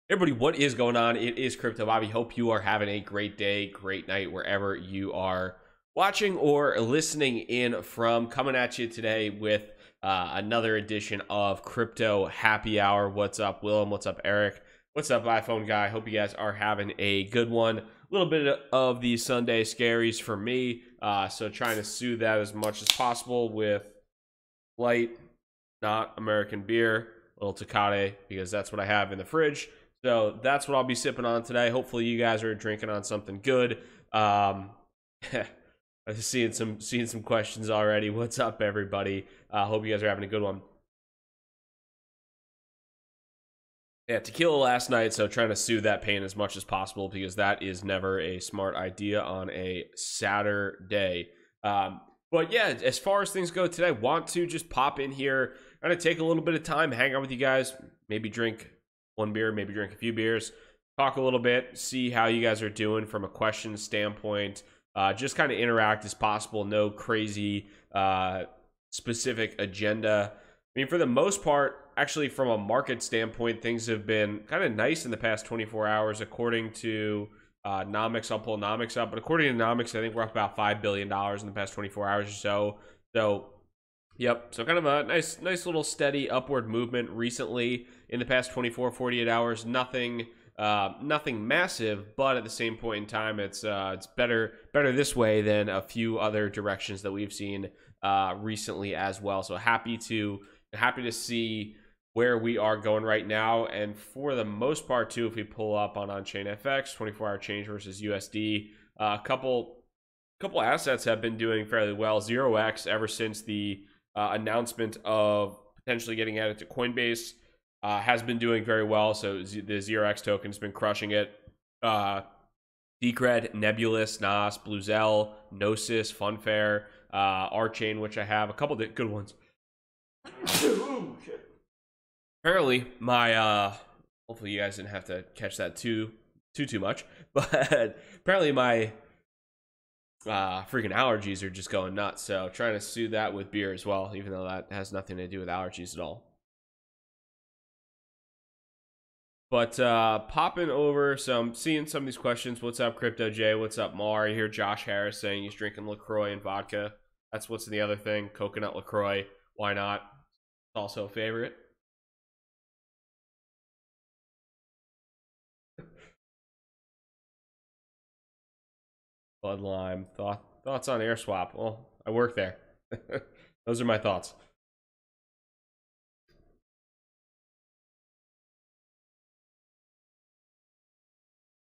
Everybody, what is going on? It is Crypto Bobby. Hope you are having a great day, great night, wherever you are watching or listening in from. Coming at you today with another edition of Crypto Happy Hour. What's up, Willem? What's up, Eric? What's up, iPhone guy? Hope you guys are having a good one. A little bit of the Sunday scaries for me, so trying to soothe that as much as possible with light, not American beer, a little Tecate, because that's what I have in the fridge. So that's what I'll be sipping on today. Hopefully you guys are drinking on something good. I'm seeing some questions already. What's up, everybody? Hope you guys are having a good one. Yeah, tequila last night, so trying to soothe that pain as much as possible because that is never a smart idea on a Saturday. But yeah, as far as things go today, want to just pop in here, kind of take a little bit of time, hang out with you guys, maybe drink one beer, maybe drink a few beers, talk a little bit, see how you guys are doing from a question standpoint, just kind of interact as possible. No crazy specific agenda. I mean, for the most part, actually from a market standpoint, things have been kind of nice in the past 24 hours according to Nomics. I'll pull Nomics up, but according to Nomics, I think we're up about $5 billion in the past 24 hours or so. Yep, so kind of a nice little steady upward movement recently in the past 24, 48 hours. Nothing massive, but at the same point in time, it's better this way than a few other directions that we've seen recently as well. So happy to see where we are going right now, and for the most part too, if we pull up on Chain FX, 24-hour change versus USD, a couple assets have been doing fairly well. 0x ever since the announcement of potentially getting added to CoinBase has been doing very well. So the 0x token has been crushing it. Decred, Nebulous, Nas, Bluezell, Gnosis, Funfair, Archain, which I have a couple of good ones. Ooh, shit. Apparently my hopefully you guys didn't have to catch that too much, but apparently my freaking allergies are just going nuts, so trying to soothe that with beer as well, even though that has nothing to do with allergies at all. But popping over, so I'm seeing some of these questions. What's up, Crypto J? What's up, Mar? I hear Josh Harris saying he's drinking LaCroix and vodka. That's what's in the other thing, coconut LaCroix. Why not? It's also a favorite. Bud Lime. Thoughts on AirSwap? Well, I work there. Those are my thoughts.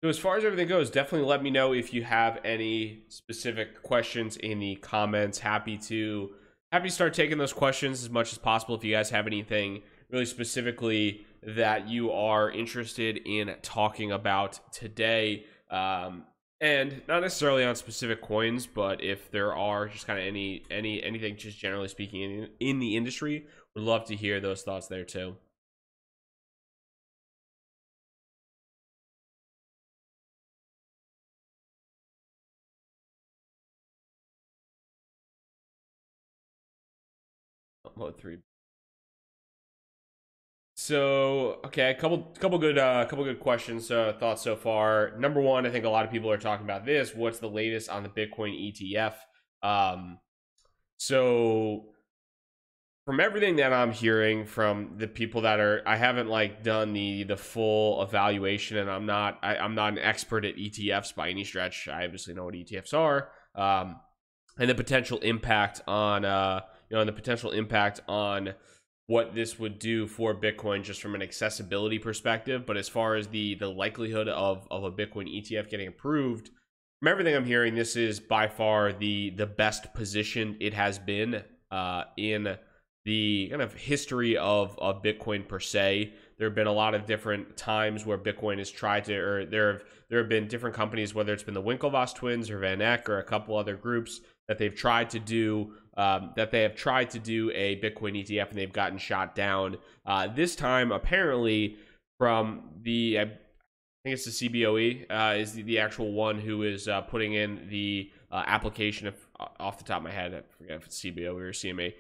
So as far as everything goes, definitely let me know if you have any specific questions in the comments. Happy to start taking those questions as much as possible. If you guys have anything really specifically that you are interested in talking about today, and not necessarily on specific coins, but if there are just kind of anything just generally speaking in the industry, would love to hear those thoughts there too. Upload 3. So okay, a couple good questions, thoughts so far. Number one, I think a lot of people are talking about this. What's the latest on the Bitcoin ETF? So from everything that I'm hearing from the people that I haven't like done the full evaluation, and I'm not an expert at ETFs by any stretch. I obviously know what ETFs are, and the potential impact on what this would do for Bitcoin just from an accessibility perspective. But as far as the likelihood of a Bitcoin ETF getting approved, from everything I'm hearing, this is by far the best positioned it has been in the kind of history of Bitcoin per se. There have been a lot of different times where Bitcoin has tried to, or there have been different companies, whether it's been the Winklevoss twins or Van Eck or a couple other groups that they've tried to do a Bitcoin ETF and they've gotten shot down. This time, apparently, from the, I think it's the CBOE, is the actual one who is putting in the application. Off the top of my head, I forget if it's CBOE or CMA,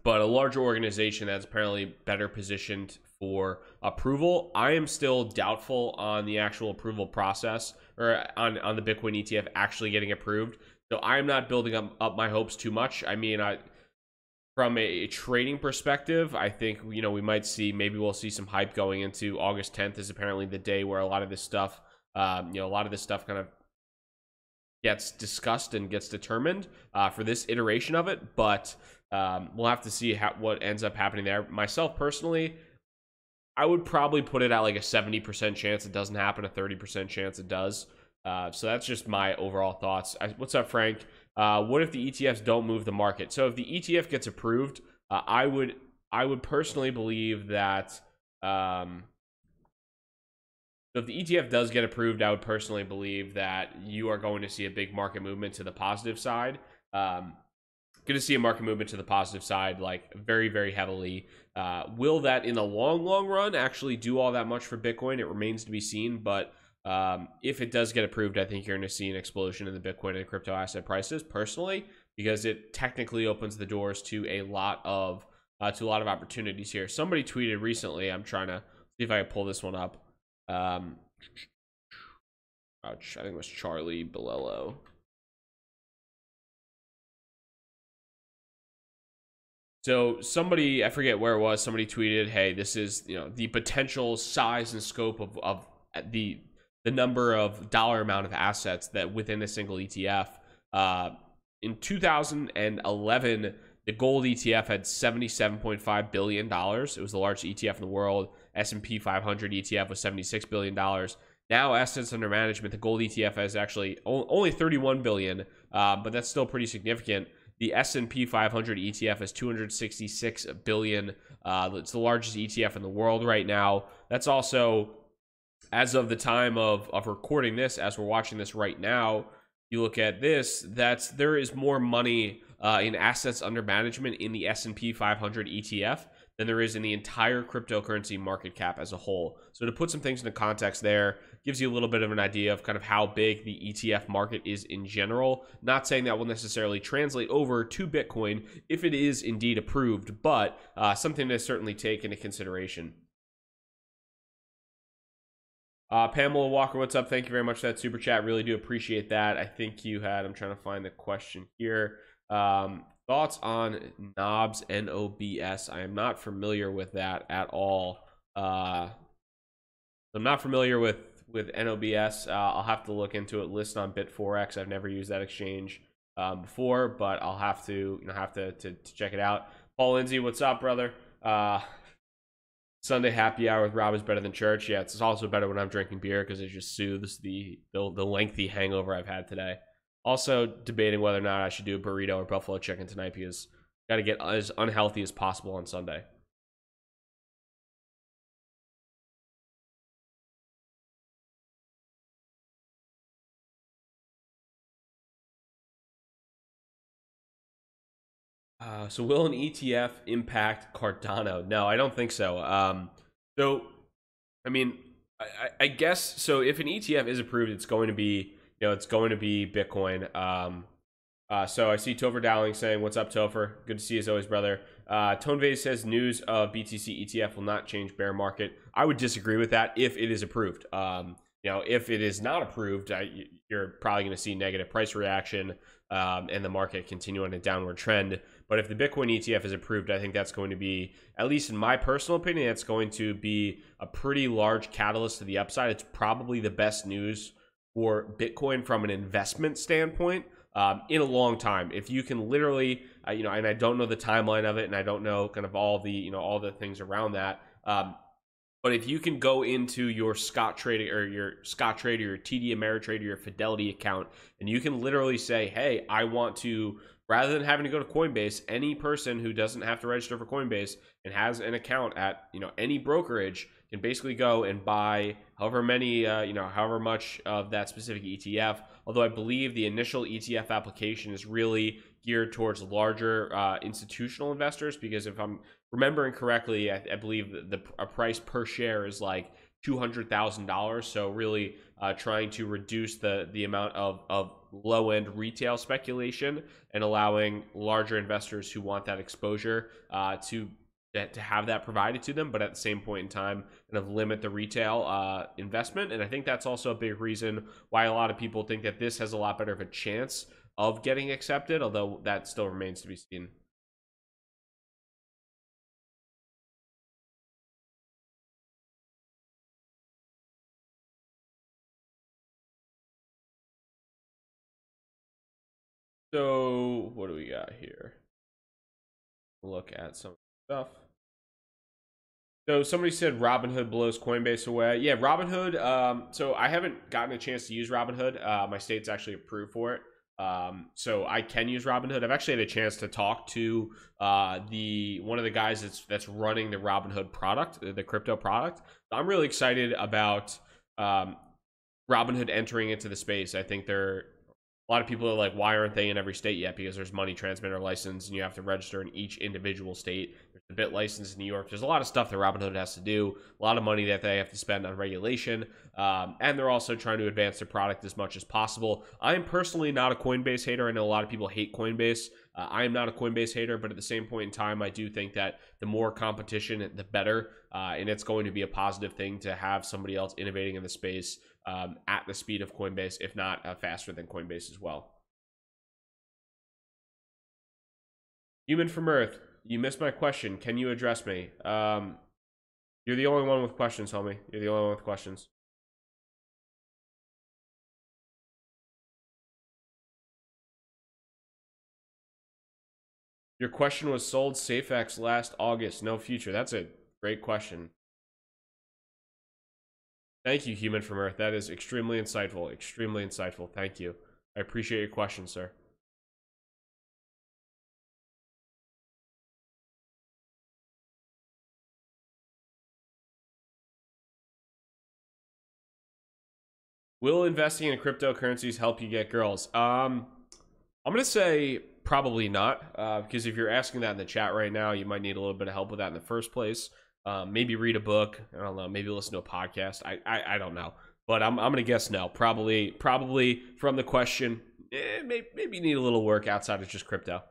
but a larger organization that's apparently better positioned for approval. I am still doubtful on the actual approval process, or on the Bitcoin ETF actually getting approved. So I'm not building up my hopes too much. I mean, from a trading perspective, I think, we might see, maybe we'll see some hype going into August 10th is apparently the day where a lot of this stuff, kind of gets discussed and gets determined for this iteration of it. But we'll have to see what ends up happening there. Myself personally, I would probably put it at like a 70% chance it doesn't happen, a 30% chance it does. So that's just my overall thoughts. What's up, Frank? What if the ETFs don't move the market? So if the ETF gets approved, I would personally believe that. So if the ETF does get approved, I would personally believe that you are going to see a big market movement to the positive side. Going to see a market movement to the positive side, like very, very heavily. Will that in the long run actually do all that much for Bitcoin? It remains to be seen, but if it does get approved, I think you're going to see an explosion in the Bitcoin and crypto asset prices personally, because it technically opens the doors to a lot of opportunities here. Somebody tweeted recently, I'm trying to see if I can pull this one up. I think it was Charlie Bilello. So somebody, I forget where it was, somebody tweeted, hey, this is, the potential size and scope of the number of dollar amount of assets that within a single ETF. In 2011, the gold ETF had $77.5 billion. It was the largest ETF in the world. S&P 500 ETF was $76 billion. Now assets under management, the gold ETF has actually only $31 billion, but that's still pretty significant. The S&P 500 ETF is $266 billion. It's the largest ETF in the world right now. That's also, as of the time of recording this, as we're watching this right now, you look at this, there is more money in assets under management in the S&P 500 ETF than there is in the entire cryptocurrency market cap as a whole. So to put some things into context there, gives you a little bit of an idea of kind of how big the ETF market is in general. Not saying that will necessarily translate over to Bitcoin if it is indeed approved, but something to certainly take into consideration. Pamela Walker, what's up? Thank you very much for that super chat. Really do appreciate that. I think you had, I'm trying to find the question here. Thoughts on knobs, NOBS? I am not familiar with that at all. I'm not familiar with NOBS. I'll have to look into it. List on Bit4X. I've never used that exchange before, but I'll have to check it out. Paul Lindsay, what's up, brother? Sunday happy hour with Rob is better than church. Yeah, it's also better when I'm drinking beer because it just soothes the lengthy hangover I've had today. Also debating whether or not I should do a burrito or buffalo chicken tonight because got to get as unhealthy as possible on Sunday. So will an ETF impact Cardano? No, I don't think so. So, I mean, I guess so. If an ETF is approved, it's going to be, Bitcoin. So I see Topher Dowling saying, "What's up, Topher? Good to see you as always, brother." ToneVase says news of BTC ETF will not change bear market. I would disagree with that if it is approved. If it is not approved, you're probably going to see negative price reaction and the market continue on a downward trend. But if the Bitcoin ETF is approved, I think that's going to be, at least in my personal opinion, it's going to be a pretty large catalyst to the upside. It's probably the best news for Bitcoin from an investment standpoint in a long time. If you can literally, and I don't know the timeline of it, and I don't know kind of all the things around that. But if you can go into your Scottrade or your TD Ameritrade or your Fidelity account, and you can literally say, hey, I want to, rather than having to go to Coinbase, any person who doesn't have to register for Coinbase and has an account at, any brokerage can basically go and buy however much of that specific ETF. Although I believe the initial ETF application is really geared towards larger institutional investors, because if I'm remembering correctly, I believe a price per share is like $200,000. So really trying to reduce the amount of low-end retail speculation and allowing larger investors who want that exposure to to have that provided to them, but at the same point in time, kind of limit the retail investment. And I think that's also a big reason why a lot of people think that this has a lot better of a chance of getting accepted, although that still remains to be seen. So what do we got here? Look at some stuff. So somebody said Robinhood blows Coinbase away. Yeah, Robinhood. So I haven't gotten a chance to use Robinhood. My state's actually approved for it. So I can use Robinhood. I've actually had a chance to talk to one of the guys that's running the Robinhood product, the crypto product. So I'm really excited about Robinhood entering into the space. I think a lot of people are like, why aren't they in every state yet? Because there's money transmitter license and you have to register in each individual state. There's a bit license in New York. There's a lot of stuff that Robinhood has to do, a lot of money that they have to spend on regulation. And they're also trying to advance their product as much as possible. I'm personally not a Coinbase hater. I know a lot of people hate Coinbase. I am not a Coinbase hater, but at the same point in time, I do think that the more competition, the better. And it's going to be a positive thing to have somebody else innovating in the space at the speed of Coinbase, if not faster than Coinbase as well. Human from Earth, you missed my question. Can you address me? You're the only one with questions, homie. You're the only one with questions. Your question was sold SafeX last August. No future. That's a great question. Thank you, Human from Earth. That is extremely insightful. Extremely insightful. Thank you. I appreciate your question, sir. Will investing in cryptocurrencies help you get girls? I'm gonna say probably not, because if you're asking that in the chat right now, you might need a little bit of help with that in the first place. Maybe read a book. I don't know. Maybe listen to a podcast. I don't know. But I'm gonna guess no. Probably from the question, maybe you need a little work outside of just crypto.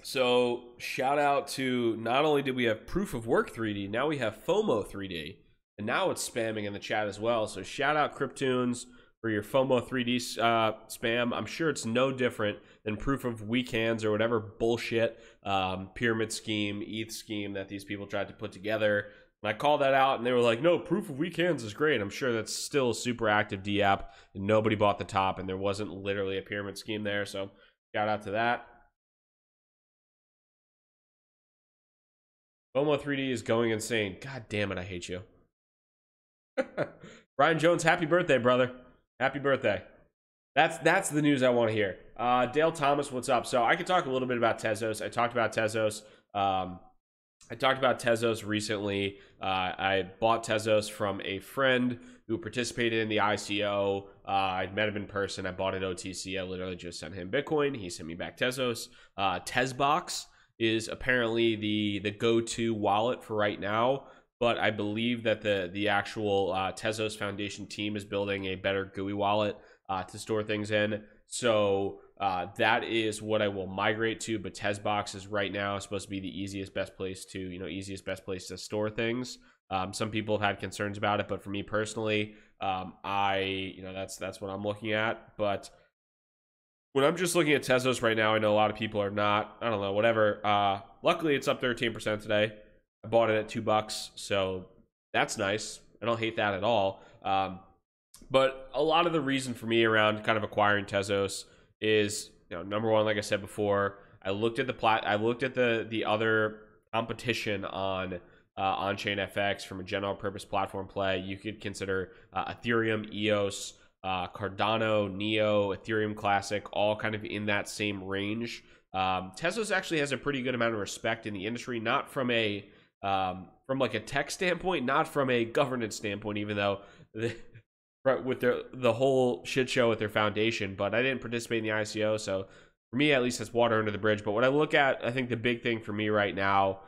So shout out to, not only did we have Proof of Work 3D, now we have FOMO 3D, and now it's spamming in the chat as well. So shout out Cryptoons for your FOMO 3D spam. I'm sure it's no different than Proof of Weekends or whatever bullshit pyramid scheme, ETH scheme that these people tried to put together. And I called that out, and they were like, no, Proof of Weekends is great. I'm sure that's still a super active D-app, and nobody bought the top, and there wasn't literally a pyramid scheme there. So shout out to that. FOMO 3D is going insane. God damn it, I hate you. Brian Jones, happy birthday, brother. Happy birthday. That's the news I want to hear. Dale Thomas, what's up? So I could talk a little bit about Tezos. I talked about Tezos recently. I bought Tezos from a friend who participated in the ICO. I'd met him in person. I bought it OTC. I literally just sent him Bitcoin. He sent me back Tezos. Tezbox is apparently the go-to wallet for right now, but I believe that the actual Tezos Foundation team is building a better GUI wallet to store things in. So that is what I will migrate to. But Tezbox is right now supposed to be the easiest, best place to store things. Some people have had concerns about it, but for me personally, that's what I'm looking at. But when I'm just looking at Tezos right now, I know a lot of people are not. I don't know, whatever. Luckily, it's up 13% today. I bought it at $2, so that's nice. I don't hate that at all. But a lot of the reason for me around kind of acquiring Tezos is, number one, like I said before, I looked at the other competition on on-chain FX from a general purpose platform play. You could consider Ethereum, EOS, Cardano, Neo, Ethereum Classic, all kind of in that same range. Tezos actually has a pretty good amount of respect in the industry, not from from like a tech standpoint, not from a governance standpoint, even though with the whole shit show with their foundation. But I didn't participate in the ICO, so for me at least, it's water under the bridge. But what I look at, I think the big thing for me right now,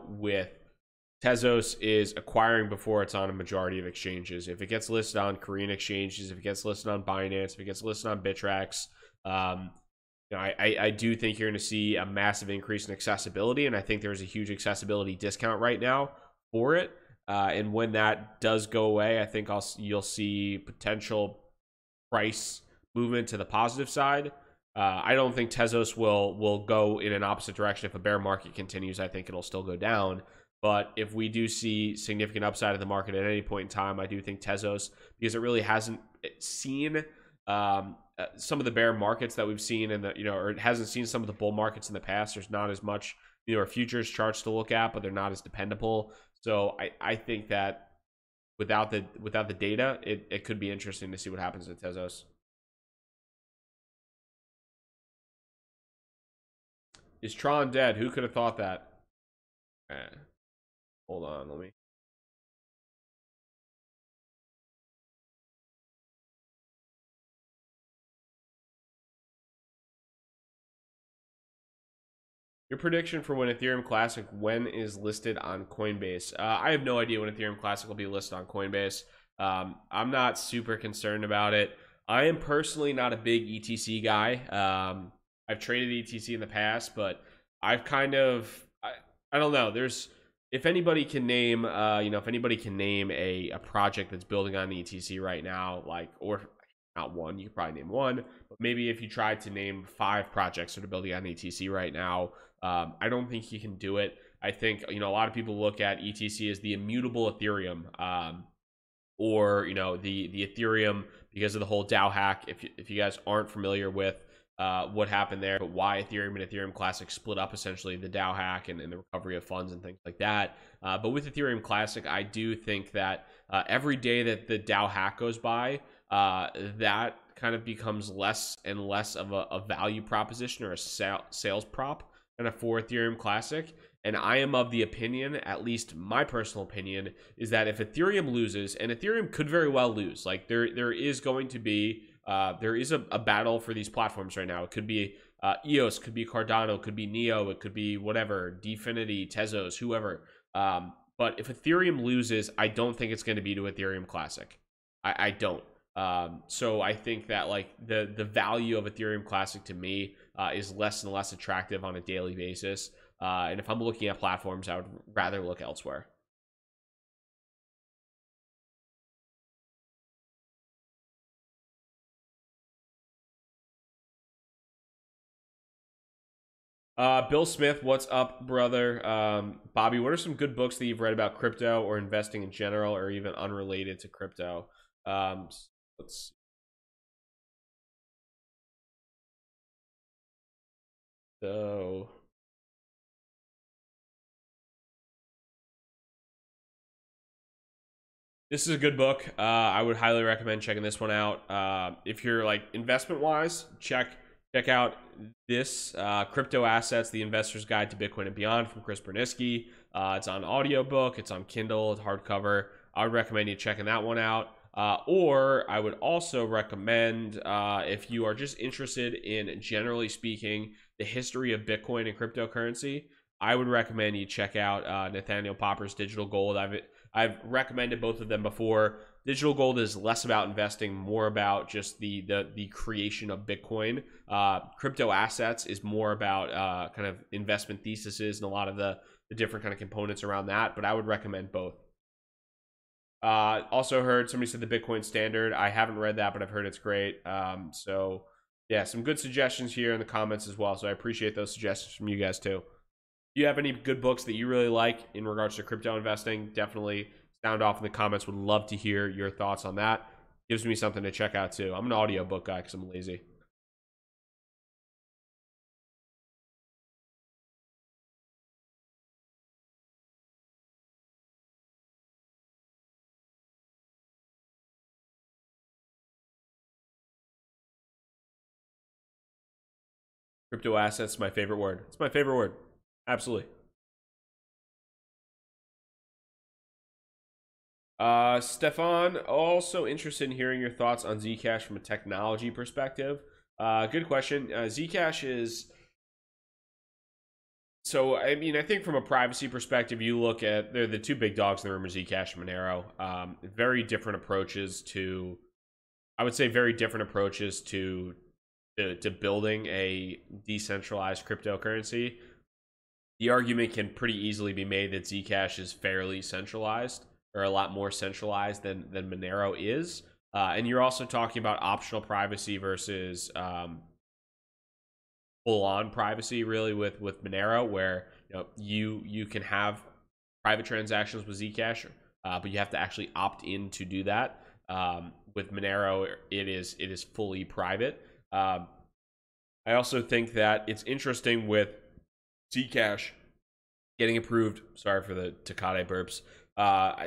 with Tezos is acquiring before it's on a majority of exchanges. If it gets listed on Korean exchanges, if it gets listed on Binance, if it gets listed on Bittrex, I do think you're going to see a massive increase in accessibility, and I think there's a huge accessibility discount right now for it. And when that does go away, I think you'll see potential price movement to the positive side. I don't think Tezos will go in an opposite direction. If a bear market continues, I think it'll still go down. But if we do see significant upside in the market at any point in time, I do think Tezos, because it really hasn't seen some of the bear markets that we've seen, and or it hasn't seen some of the bull markets in the past. There's not as much, or futures charts to look at, but they're not as dependable. So I think that without the data, it could be interesting to see what happens at Tezos. Is Tron dead? Who could have thought that? Hold on, let me. Your prediction for when Ethereum Classic is listed on Coinbase? I have no idea when Ethereum Classic will be listed on Coinbase. I'm not super concerned about it. I am personally not a big ETC guy. I've traded ETC in the past, but I've kind of I don't know. If anybody can name a project that's building on ETC right now, or not one, you could probably name one, but maybe if you tried to name 5 projects that are building on ETC right now, I don't think you can do it. I think a lot of people look at ETC as the immutable Ethereum, or the Ethereum because of the whole DAO hack. If you guys aren't familiar with what happened there, but why Ethereum and Ethereum Classic split up, essentially the DAO hack and the recovery of funds and things like that. But with Ethereum Classic, I do think that every day that the DAO hack goes by, that kind of becomes less and less of a value proposition or a sales prop for Ethereum Classic. And I am of the opinion, at least my personal opinion, is that if Ethereum loses, and Ethereum could very well lose, there is going to be there is a battle for these platforms right now. It could be EOS, could be Cardano, could be Neo, it could be whatever, Dfinity, Tezos, whoever. But if Ethereum loses, I don't think it's going to be to Ethereum Classic. I don't. So I think that the value of Ethereum Classic to me is less and less attractive on a daily basis. And if I'm looking at platforms, I would rather look elsewhere. Bill Smith, what's up, brother? Bobby, what are some good books that you've read about crypto or investing in general, or even unrelated to crypto? Let's see. So this is a good book. I would highly recommend checking this one out. If you're investment wise, check out this Crypto Assets: The Investor's Guide to Bitcoin and Beyond from Chris Berniski. It's on audiobook, it's on Kindle, it's hardcover. I would recommend you checking that one out. Or I would also recommend, if you are just interested in, generally speaking, the history of Bitcoin and cryptocurrency, I would recommend you check out Nathaniel Popper's Digital Gold. I've recommended both of them before. Digital Gold is less about investing, more about just the creation of Bitcoin. Crypto Assets is more about kind of investment theses and a lot of the different kind of components around that. But I would recommend both. Also heard somebody said the Bitcoin Standard. I haven't read that, but I've heard it's great. So yeah, some good suggestions here in the comments as well. So I appreciate those suggestions from you guys too. If you have any good books that you really like in regards to crypto investing, definitely sound off in the comments. Would love to hear your thoughts on that. Gives me something to check out too. I'm an audiobook guy because I'm lazy. Crypto assets, my favorite word. It's my favorite word. Absolutely. Stefan, also interested in hearing your thoughts on Zcash from a technology perspective. Good question. Zcash is So, I mean, I think from a privacy perspective, you look at they're the two big dogs in the room are Zcash and Monero. Very different approaches to, I would say, very different approaches to building a decentralized cryptocurrency. The argument can pretty easily be made that Zcash is fairly centralized, or a lot more centralized than Monero is. And you're also talking about optional privacy versus full-on privacy, really, with Monero, where you can have private transactions with Zcash, but you have to actually opt in to do that. With Monero, it is fully private. I also think that it's interesting with Zcash getting approved. Sorry for the Takade burps.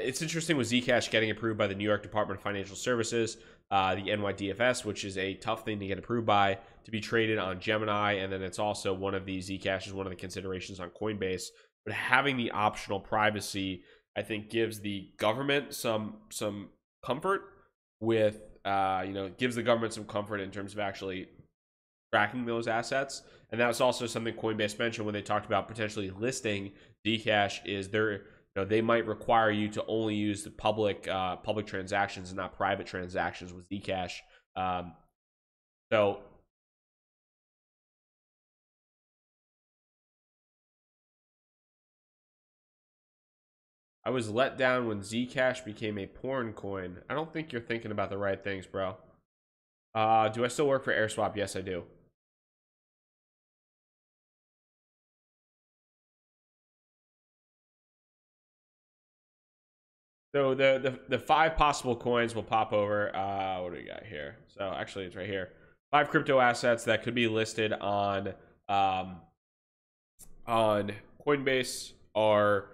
It's interesting with Zcash getting approved by the New York Department of Financial Services, the NYDFS, which is a tough thing to get approved by, to be traded on Gemini, and then it's also one of the Zcash is one of the considerations on Coinbase. But having the optional privacy, I think, gives the government some comfort with, gives the government some comfort in terms of actually tracking those assets. And that was also something Coinbase mentioned when they talked about potentially listing Zcash, is they might require you to only use the public transactions and not private transactions with Zcash. So I was let down when Zcash became a porn coin. I don't think you're thinking about the right things, bro. Do I still work for AirSwap? Yes, I do. So the 5 possible coins will pop over. What do we got here? So actually, it's right here. 5 crypto assets that could be listed on Coinbase are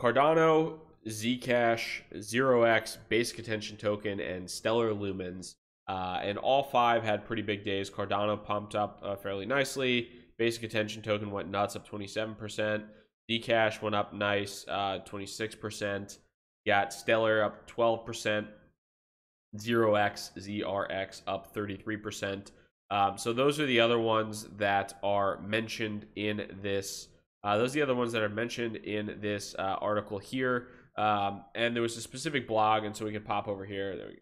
Cardano, Zcash, 0x, Basic Attention Token, and Stellar Lumens. And all 5 had pretty big days. Cardano pumped up fairly nicely. Basic Attention Token went nuts, up 27%. Zcash went up nice, 26%. Got Stellar up 12%. 0x, ZRX up 33%. So those are the other ones that are mentioned in this. Those are the other ones that are mentioned in this article here. And there was a specific blog, and so we can pop over here. There we go.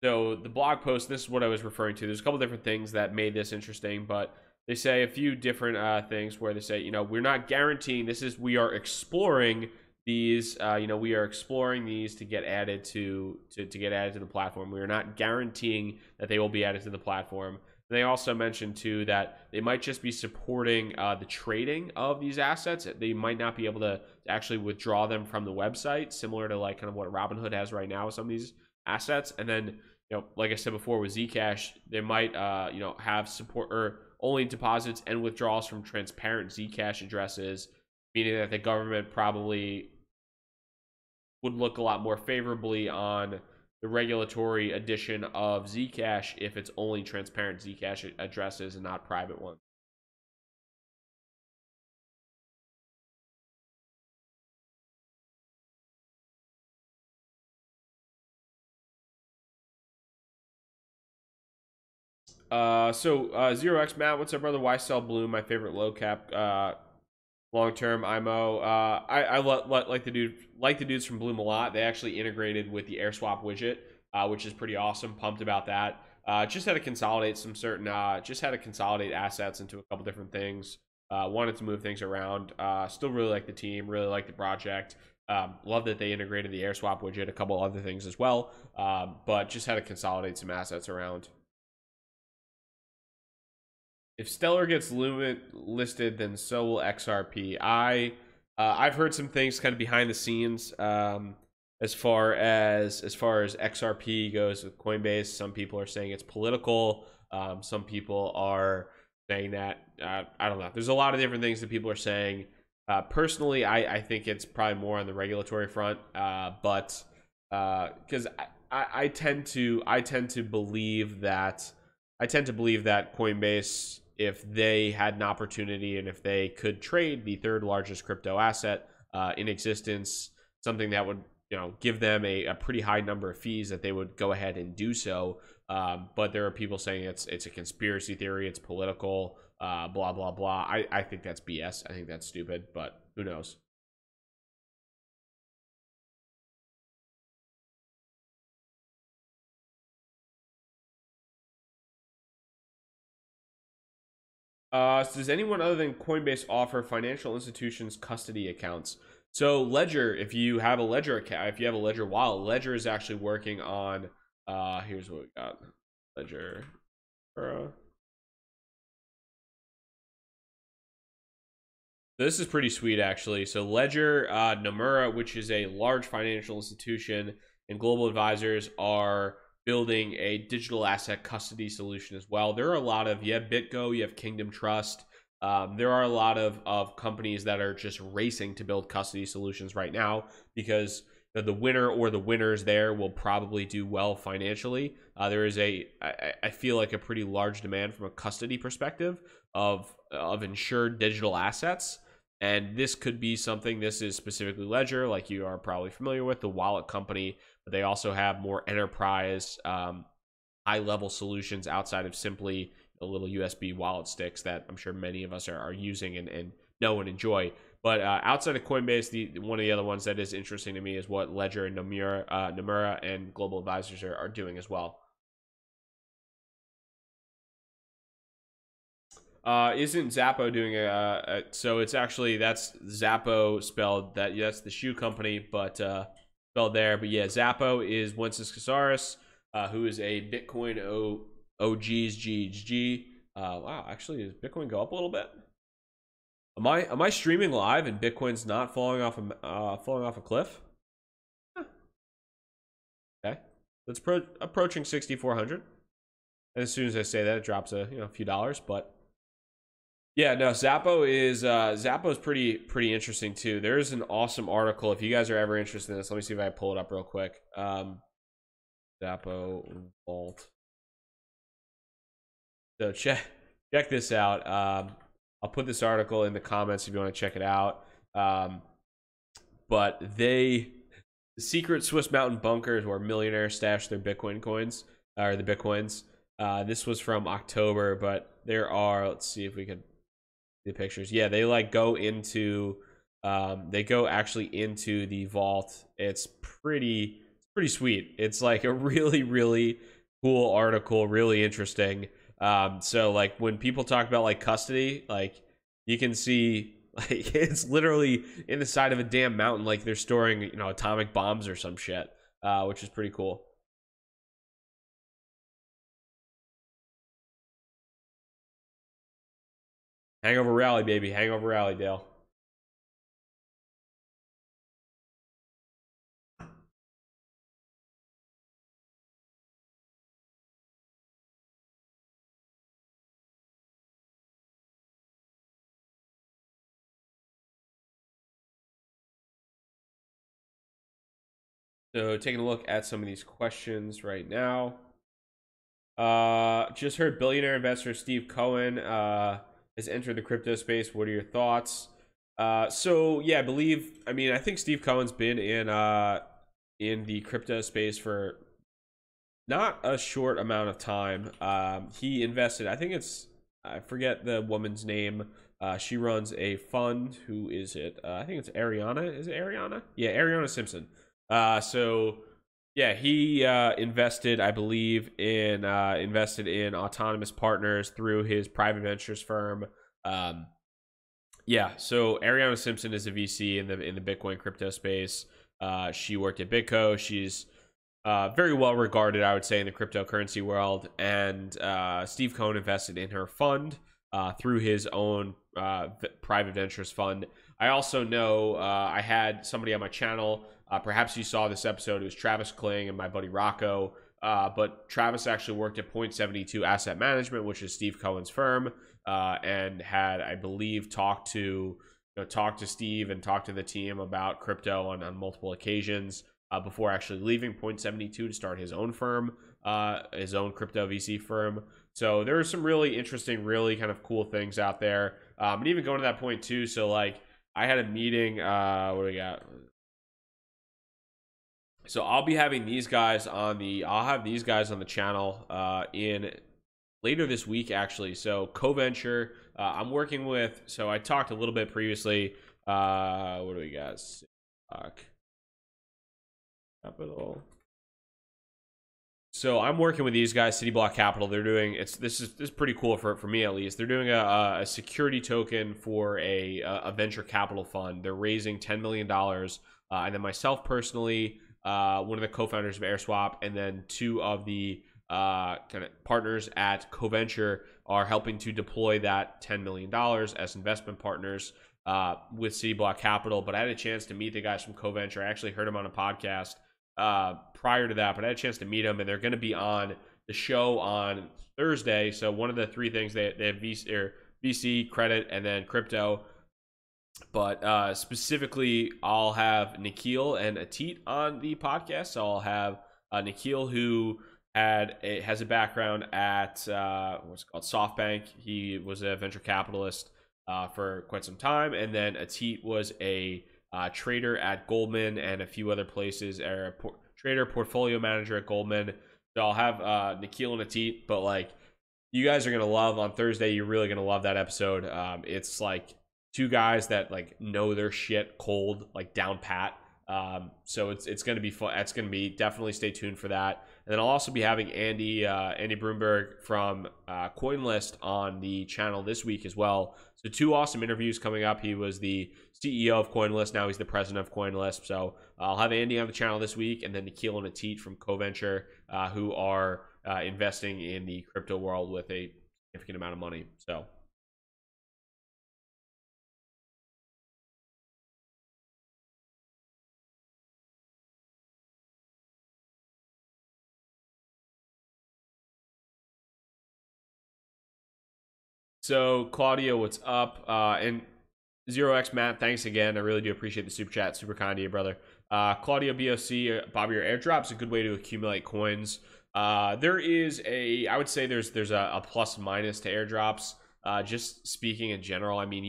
So the blog post, this is what I was referring to. There's a couple different things that made this interesting, but they say a few different things where they say, we're not guaranteeing we are exploring these, we are exploring these to get added to get added to the platform. We are not guaranteeing that they will be added to the platform. And they also mentioned too that they might just be supporting the trading of these assets. They might not be able to actually withdraw them from the website, similar to like kind of what Robinhood has right now with some of these assets. And then, like I said before with Zcash, they might have support or only deposits and withdrawals from transparent Zcash addresses, meaning that the government probably would look a lot more favorably on the regulatory addition of Zcash if it's only transparent Zcash addresses and not private ones. So 0x Matt, what's up, brother? Why sell Bloom? My favorite low cap long-term IMO. I like the dudes from Bloom a lot. They actually integrated with the AirSwap widget, which is pretty awesome. Pumped about that. Just had to consolidate assets into a couple different things. Wanted to move things around. Still really like the team, really like the project. Love that they integrated the AirSwap widget, a couple other things as well. But just had to consolidate some assets around. If Stellar gets listed, then so will XRP. I've heard some things kind of behind the scenes as far as XRP goes with Coinbase. Some people are saying it's political. Some people are saying that I don't know. There's a lot of different things that people are saying. Personally, I think it's probably more on the regulatory front, but because I tend to believe that Coinbase, if they had an opportunity and if they could trade the 3rd largest crypto asset in existence, something that would give them a pretty high number of fees, that they would go ahead and do so. But there are people saying it's a conspiracy theory, it's political, blah blah blah. I think that's BS. I think that's stupid, but who knows? So does anyone other than Coinbase offer financial institutions custody accounts? So Ledger, if you have a Ledger account, if you have a Ledger wallet, Ledger is actually working on. Here's what we got. Ledger. This is pretty sweet, actually. So Ledger, Nomura, which is a large financial institution, and global advisors are building a digital asset custody solution as well. There are a lot of, you have BitGo, you have Kingdom Trust. There are a lot of companies that are just racing to build custody solutions right now because the winner or the winners there will probably do well financially. There is I feel like a pretty large demand from a custody perspective of insured digital assets. And this could be something, this is specifically Ledger, like you are probably familiar with, the wallet company, but they also have more enterprise, high-level solutions outside of simply the little USB wallet sticks that I'm sure many of us are using and know and enjoy. But outside of Coinbase, one of the other ones that is interesting to me is what Ledger and Nomura and global advisors are doing as well. Isn't Zappo doing so it's actually, that's Zappo spelled, that's the shoe company, but spelled there. But yeah, Zappo is Wences Casares, who is a Bitcoin OG's GHG. Wow, actually, does Bitcoin go up a little bit? Am I streaming live and Bitcoin's not falling off a cliff? Huh. Okay, it's approaching 6,400. And as soon as I say that, it drops a few dollars, but. Yeah, no, Zappo is pretty interesting too. There's an awesome article if you guys are ever interested in this. Let me see if I pull it up real quick. Zappo Vault. So check this out. I'll put this article in the comments if you want to check it out. But the secret Swiss mountain bunkers where millionaires stash their Bitcoin coins or the Bitcoins. This was from October, but there are. Let's see if we can. The pictures, yeah, they like go into they go actually into the vault. It's pretty sweet. It's like a really cool article, really interesting. So like when people talk about like custody, like you can see like it's literally in the side of a damn mountain, like they're storing atomic bombs or some shit, which is pretty cool. Hangover Rally, baby. Hangover Rally, Dale. So taking a look at some of these questions right now. Just heard billionaire investor Steve Cohen has entered the crypto space. What are your thoughts? So yeah, I think Steve Cohen's been in the crypto space for not a short amount of time. He invested, I forget the woman's name. She runs a fund. Who is it? I think it's Ariana. Is it Ariana? Yeah, Ariana Simpson. So yeah, he invested, I believe, invested in autonomous partners through his private ventures firm. Yeah, so Ariana Simpson is a VC in the Bitcoin crypto space. She worked at Bitco. She's very well regarded, I would say, in the cryptocurrency world. And Steve Cohen invested in her fund through his own private ventures fund. I also know I had somebody on my channel. Perhaps you saw this episode. It was Travis Kling and my buddy Rocco. But Travis actually worked at Point72 Asset Management, which is Steve Cohen's firm, and had, I believe, talked to Steve and talked to the team about crypto on multiple occasions before actually leaving Point72 to start his own firm, his own crypto VC firm. So there are some really interesting, really kind of cool things out there. And even going to that point too. So like I had a meeting. What do we got? So I'll be having these guys on the channel in later this week, actually. So CoVenture, I'm working with. So I talked a little bit previously. What do we got? Capital. So I'm working with these guys, City Block Capital. They're doing this is pretty cool for me at least. They're doing a security token for a venture capital fund. They're raising $10 million, and then myself personally, one of the co-founders of AirSwap, and then two of the kind of partners at CoVenture are helping to deploy that $10 million as investment partners with City Block Capital. But I had a chance to meet the guys from CoVenture. I actually heard them on a podcast prior to that, but I had a chance to meet them, and they're going to be on the show on Thursday. So one of the three things they have VC, credit, and then crypto. But specifically, I'll have Nikhil and Atit on the podcast. So I'll have Nikhil, who has a background at what's it called, SoftBank. He was a venture capitalist for quite some time, and then Atit was a trader at Goldman and a few other places, or trader portfolio manager at Goldman. So I'll have Nikhil and Atit, but like, you guys are gonna love on Thursday. You're really gonna love that episode. It's like two guys that like know their shit cold, like down pat. So it's gonna be fun. It's gonna be, definitely stay tuned for that. And then I'll also be having Andy Broomberg from CoinList on the channel this week as well. So two awesome interviews coming up. He was the CEO of CoinList. Now he's the president of CoinList. So I'll have Andy on the channel this week, and then Nikhil and Atit from CoVenture, who are investing in the crypto world with a significant amount of money. So Claudio, what's up? And 0x Matt, thanks again. I really do appreciate the super chat. Super kind of you, brother. Claudio BOC, Bobby, your airdrop's a good way to accumulate coins. There is I would say there's a plus minus to airdrops. Just speaking in general, I mean,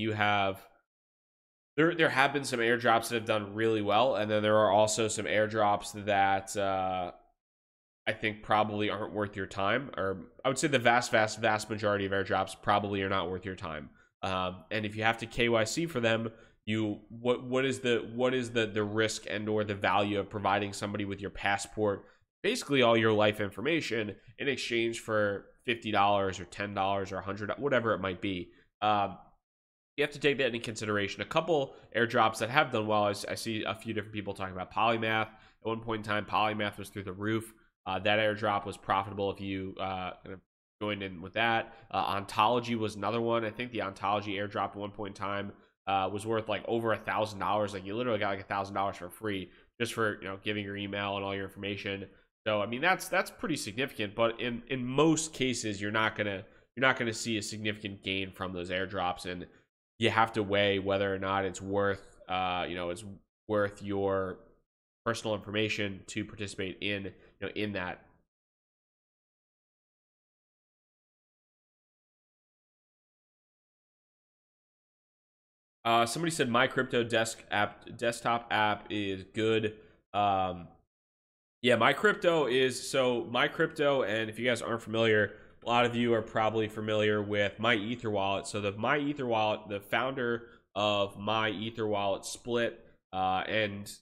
there have been some airdrops that have done really well, and then there are also some airdrops that I think probably aren't worth your time, or I would say the vast majority of airdrops probably are not worth your time. And if you have to KYC for them, what is the risk and or the value of providing somebody with your passport, basically all your life information, in exchange for $50 or $10 or $100, whatever it might be. You have to take that into consideration. A couple airdrops that have done well, I see a few different people talking about Polymath. At one point in time, Polymath was through the roof. That airdrop was profitable if you kind of joined in with that. Ontology was another one. I think the Ontology airdrop at one point in time was worth like over $1,000. Like, you literally got like $1,000 for free just for, you know, giving your email and all your information. So I mean, that's pretty significant. But in most cases, you're not gonna see a significant gain from those airdrops, and you have to weigh whether or not it's worth it's worth your personal information to participate in in that. Somebody said my crypto desktop app is good. Yeah, my crypto, and if you guys aren't familiar, a lot of you are probably familiar with My Ether Wallet. So the My Ether Wallet, the founder of My Ether Wallet split, and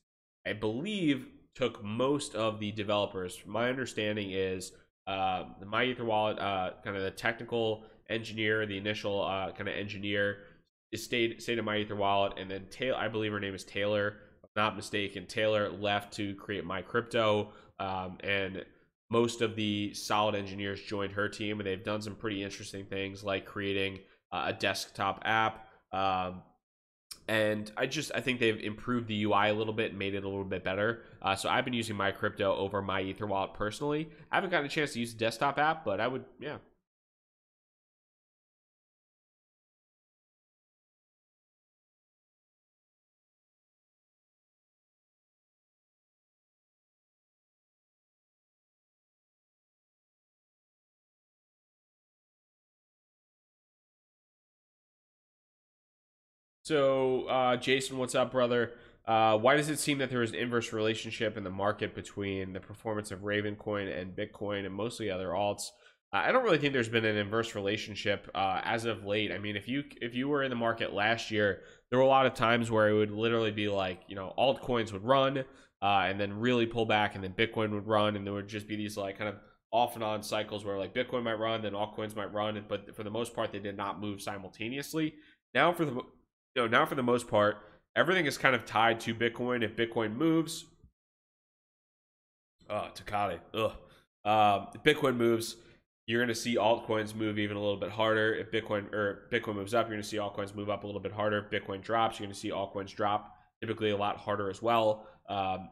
I believe took most of the developers. My understanding is the My Ether Wallet, kind of the technical engineer, the initial kind of engineer, stayed in My Ether Wallet, and then I believe her name is Taylor, if I'm not mistaken. Taylor left to create My Crypto, and most of the solid engineers joined her team, and they've done some pretty interesting things like creating a desktop app. And I think they've improved the UI a little bit and made it a little bit better. So I've been using My Crypto over My Ether Wallet personally. I haven't gotten a chance to use the desktop app, but I would, yeah. So Jason, what's up, brother? Why does it seem that there is an inverse relationship in the market between the performance of Ravencoin and Bitcoin and mostly other alts? I don't really think there's been an inverse relationship as of late. I mean, if you were in the market last year, there were a lot of times where it would literally be like, altcoins would run and then really pull back, and then Bitcoin would run, and there would just be these like kind of off and on cycles where like Bitcoin might run, then altcoins might run, but for the most part, they did not move simultaneously. Now for the most part, everything is kind of tied to Bitcoin. If Bitcoin moves, Takade, if Bitcoin moves, you're going to see altcoins move even a little bit harder. If Bitcoin moves up, you're going to see altcoins move up a little bit harder. If Bitcoin drops, you're going to see altcoins drop typically a lot harder as well.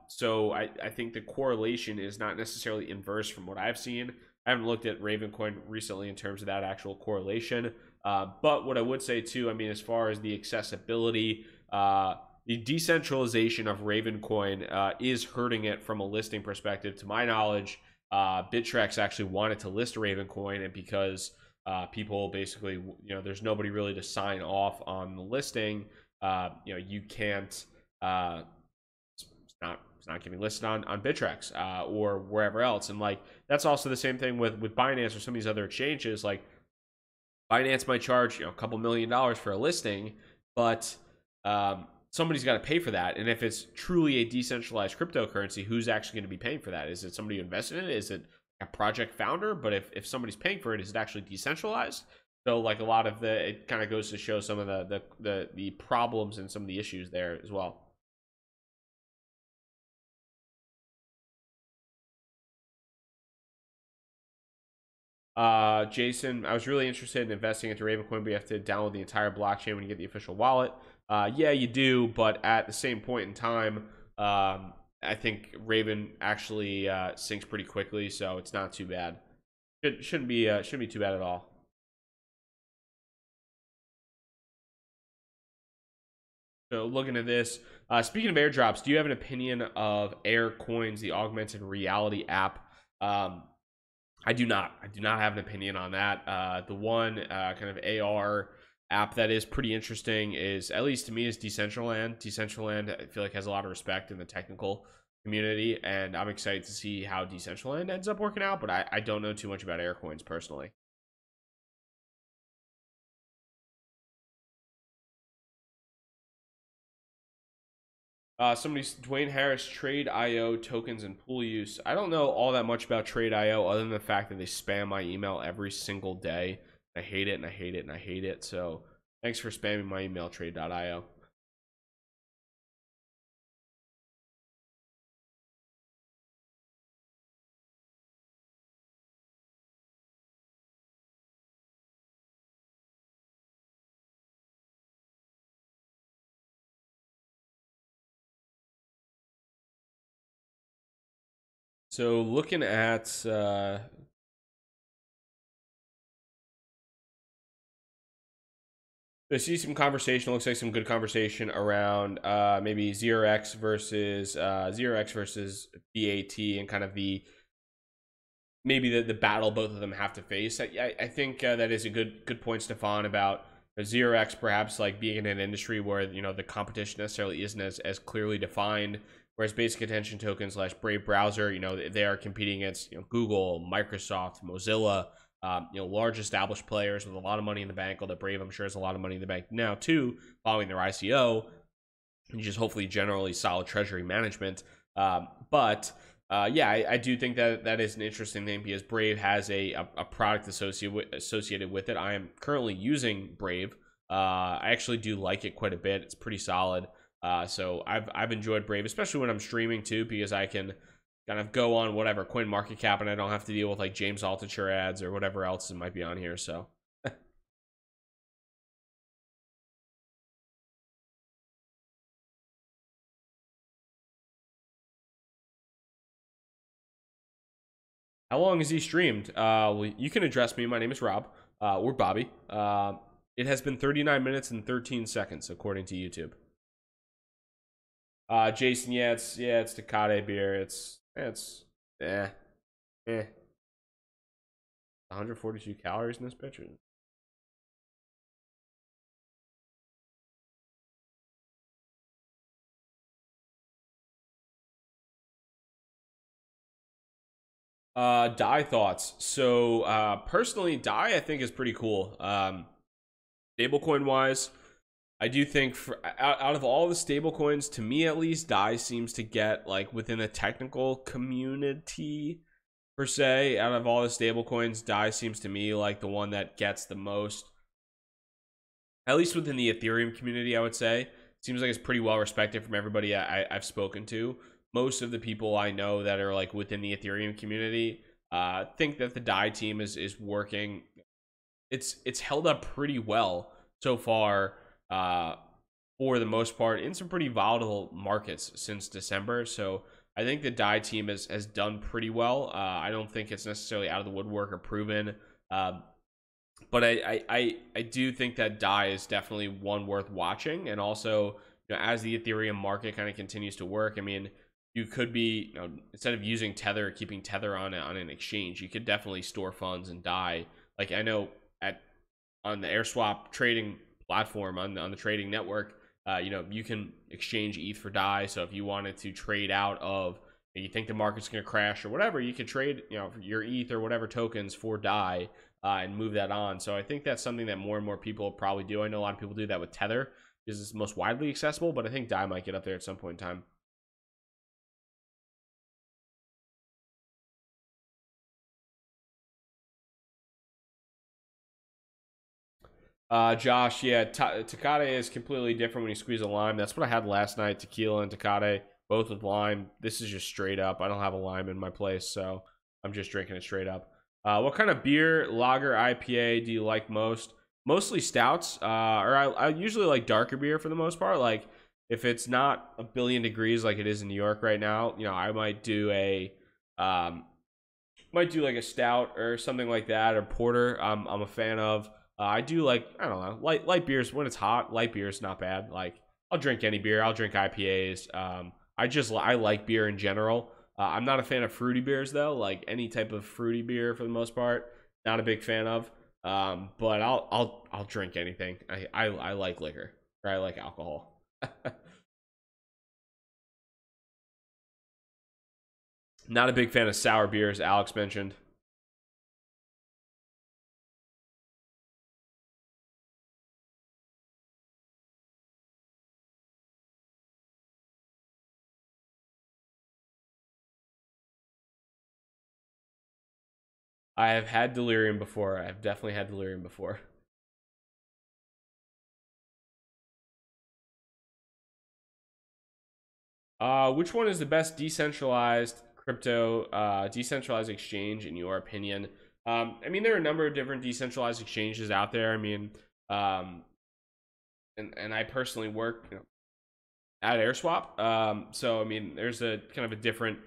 So I think the correlation is not necessarily inverse from what I've seen. I haven't looked at Ravencoin recently in terms of that actual correlation. But what I would say too, I mean, as far as the accessibility, the decentralization of Ravencoin is hurting it from a listing perspective. To my knowledge, Bittrex actually wanted to list Ravencoin, and because people basically, there's nobody really to sign off on the listing, you can't. It's not getting listed on Bittrex or wherever else, and like that's also the same thing with Binance or some of these other exchanges. Like Binance might charge a couple $1 million for a listing, but somebody's got to pay for that. And if it's truly a decentralized cryptocurrency, who's actually going to be paying for that? Is it somebody who invested in it? Is it a project founder? But if somebody's paying for it, is it actually decentralized? So like a lot of it kind of goes to show some of the problems and some of the issues there as well. Jason, I was really interested in investing into Ravencoin, but you have to download the entire blockchain when you get the official wallet. Yeah, you do, but at the same point in time, I think Raven actually syncs pretty quickly, so it's not too bad. Shouldn't be too bad at all. So looking at this, speaking of airdrops, do you have an opinion of Aircoins, the augmented reality app? I do not. I do not have an opinion on that. The one kind of AR app that is pretty interesting is, at least to me, is Decentraland. Decentraland, I feel like, has a lot of respect in the technical community, and I'm excited to see how Decentraland ends up working out, but I don't know too much about Aircoins personally. Somebody's Dwayne Harris, Trade IO tokens and pool use. I don't know all that much about Trade IO other than the fact that they spam my email every single day. I hate it and I hate it and I hate it. So thanks for spamming my email, Trade.io. So looking at I see some conversation. Looks like some good conversation around maybe 0x versus BAT, and kind of maybe the battle both of them have to face. I think that is a good point, Stefan, about 0x perhaps like being in an industry where the competition necessarily isn't as clearly defined, whereas basic attention tokens slash Brave browser, they are competing against Google, Microsoft, Mozilla, large established players with a lot of money in the bank. Although Brave, I'm sure, has a lot of money in the bank now too, following their ICO, and just hopefully generally solid treasury management. But yeah, I do think that is an interesting thing, because Brave has a product associated with it. I am currently using Brave. I actually do like it quite a bit. It's pretty solid. So I've enjoyed Brave, especially when I'm streaming too, because I can kind of go on whatever CoinMarketCap, and I don't have to deal with like James Altucher ads or whatever else that might be on here. So how long has he streamed? Well, you can address me. My name is Rob, or Bobby. It has been 39 minutes and 13 seconds according to YouTube. Jason, it's Tecate beer. It's eh eh. 142 calories in this picture. DAI thoughts. So personally, DAI I think is pretty cool. Stablecoin wise, I do think out of all the stablecoins, to me at least, DAI seems to get like within the technical community per se. Out of all the stablecoins, DAI seems to me like the one that gets the most, at least within the Ethereum community. I would say seems like it's pretty well respected from everybody I've spoken to. Most of the people I know that are like within the Ethereum community think that the DAI team is working. It's held up pretty well so far, for the most part, in some pretty volatile markets since December. So I think the DAI team has done pretty well. I don't think it's necessarily out of the woodwork or proven, but I do think that DAI is definitely one worth watching. And also, as the Ethereum market kind of continues to work, I mean, you could be, instead of using Tether, keeping Tether on an exchange, you could definitely store funds in DAI. Like I know on the AirSwap trading platform on the trading network, you can exchange ETH for DAI. So if you wanted to trade out of, you think the market's going to crash or whatever, you could trade your ETH or whatever tokens for DAI and move that on. So I think that's something that more and more people probably do. I know a lot of people do that with Tether because it's most widely accessible, but I think DAI might get up there at some point in time. Josh, yeah, Tecate is completely different when you squeeze a lime. That's what I had last night. Tequila and Tecate, both with lime. This is just straight up. I don't have a lime in my place, so I'm just drinking it straight up. What kind of beer, lager, IPA do you like most? Mostly stouts, or I usually like darker beer for the most part. Like if it's not a billion degrees like it is in New York right now, I might do like a stout or something like that, or porter. I'm a fan of. I do like, I don't know, light beers when it's hot. Light beer is not bad. Like I'll drink any beer. I'll drink IPAs. I like beer in general. I'm not a fan of fruity beers though. Like any type of fruity beer for the most part, not a big fan of. But I'll drink anything. I like liquor, or I like alcohol. Not a big fan of sour beers, Alex mentioned. I have had delirium before. I've definitely had delirium before. Which one is the best decentralized crypto, decentralized exchange in your opinion? I mean, there are a number of different decentralized exchanges out there. I mean, um, and I personally work, at AirSwap. So I mean, there's a kind of a different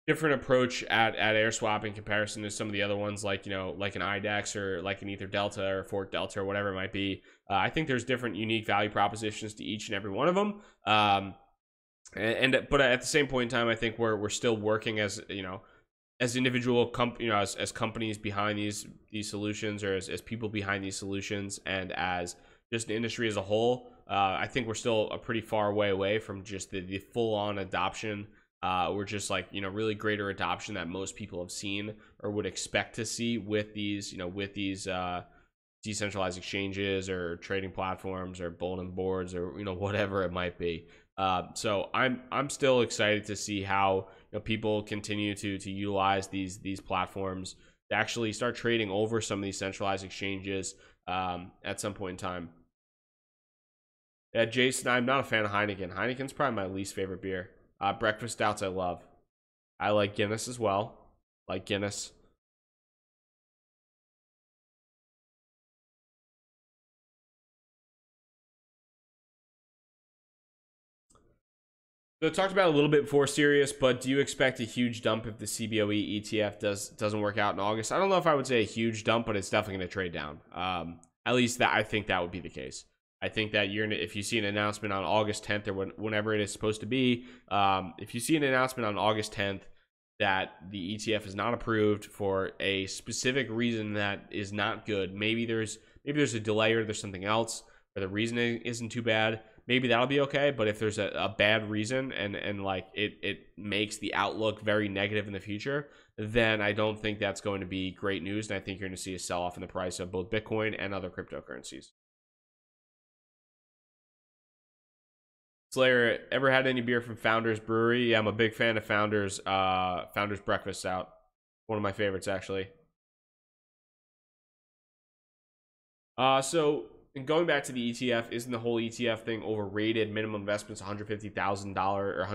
approach at AirSwap in comparison to some of the other ones, like like an IDEX or like an Ether Delta or Fork Delta or whatever it might be. I think there's different unique value propositions to each and every one of them. But at the same point in time, I think we're still working as as individual as companies behind these solutions, or as people behind these solutions, and as just the industry as a whole. I think we're still a pretty far way away from just the full on adoption. We're just like really greater adoption that most people have seen or would expect to see with these decentralized exchanges or trading platforms or bulletin boards or whatever it might be. So I'm still excited to see how people continue to utilize these platforms to actually start trading over some of these centralized exchanges at some point in time. Yeah, Jason, I'm not a fan of Heineken. Heineken's probably my least favorite beer. Breakfast stouts I love. I like Guinness as well. Like Guinness. So talked about it a little bit before, Sirius, but do you expect a huge dump if the CBOE ETF doesn't work out in August? I don't know if I would say a huge dump, but it's definitely going to trade down. At least that I think that would be the case. I think that if you see an announcement on August 10th or whenever it is supposed to be, if you see an announcement on August 10th that the ETF is not approved for a specific reason that is not good, maybe there's a delay or there's something else, or the reasoning isn't too bad. maybe that'll be okay. But if there's a bad reason and like it makes the outlook very negative in the future, then I don't think that's going to be great news. And I think you're going to see a sell off in the price of both Bitcoin and other cryptocurrencies. Slayer, ever had any beer from Founders Brewery? Yeah, I'm a big fan of Founders Breakfast Out. One of my favorites, actually. So going back to the ETF, isn't the whole ETF thing overrated? Minimum investment's $150,000 or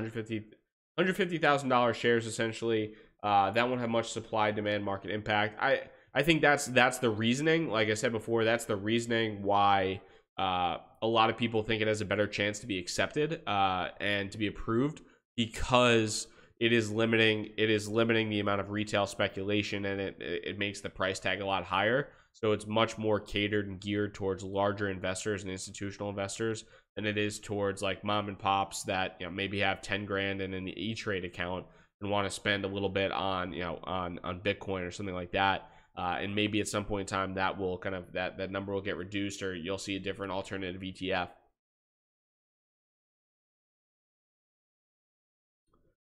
$150,000 shares essentially. That won't have much supply demand market impact. I think that's the reasoning. Like I said before, that's the reasoning why a lot of people think it has a better chance to be accepted and to be approved, because it is limiting the amount of retail speculation, and it makes the price tag a lot higher. So it's much more catered and geared towards larger investors and institutional investors than it is towards like mom and pops that, you know, maybe have 10 grand in an E-Trade account and want to spend a little bit on, you know, on Bitcoin or something like that. And maybe at some point in time that will kind of that number will get reduced, or you'll see a different alternative ETF.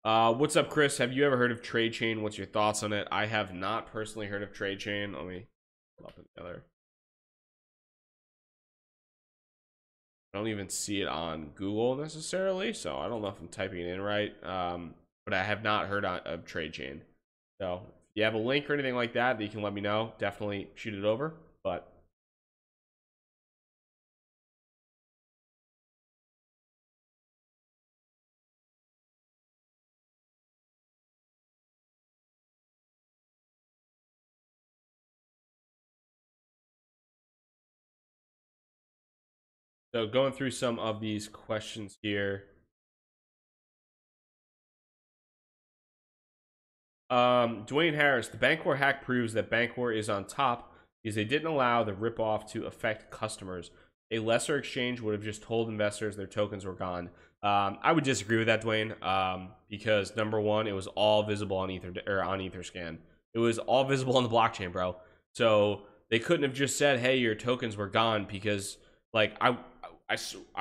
What's up, Chris? Have you ever heard of Trade Chain? What's your thoughts on it? I have not personally heard of Trade Chain. Let me pull up another. I don't even see it on Google necessarily, so I don't know if I'm typing it in right. But I have not heard of Trade Chain. So if you have a link or anything like that, you can let me know. Definitely shoot it over. But so going through some of these questions here. Dwayne Harris, the Bancor hack proves that Bancor is on top because they didn't allow the ripoff to affect customers. A lesser exchange would have just told investors their tokens were gone. I would disagree with that, Dwayne, because number one, it was all visible on Etherscan. It was all visible on the blockchain, bro. So they couldn't have just said, "Hey, your tokens were gone," because like I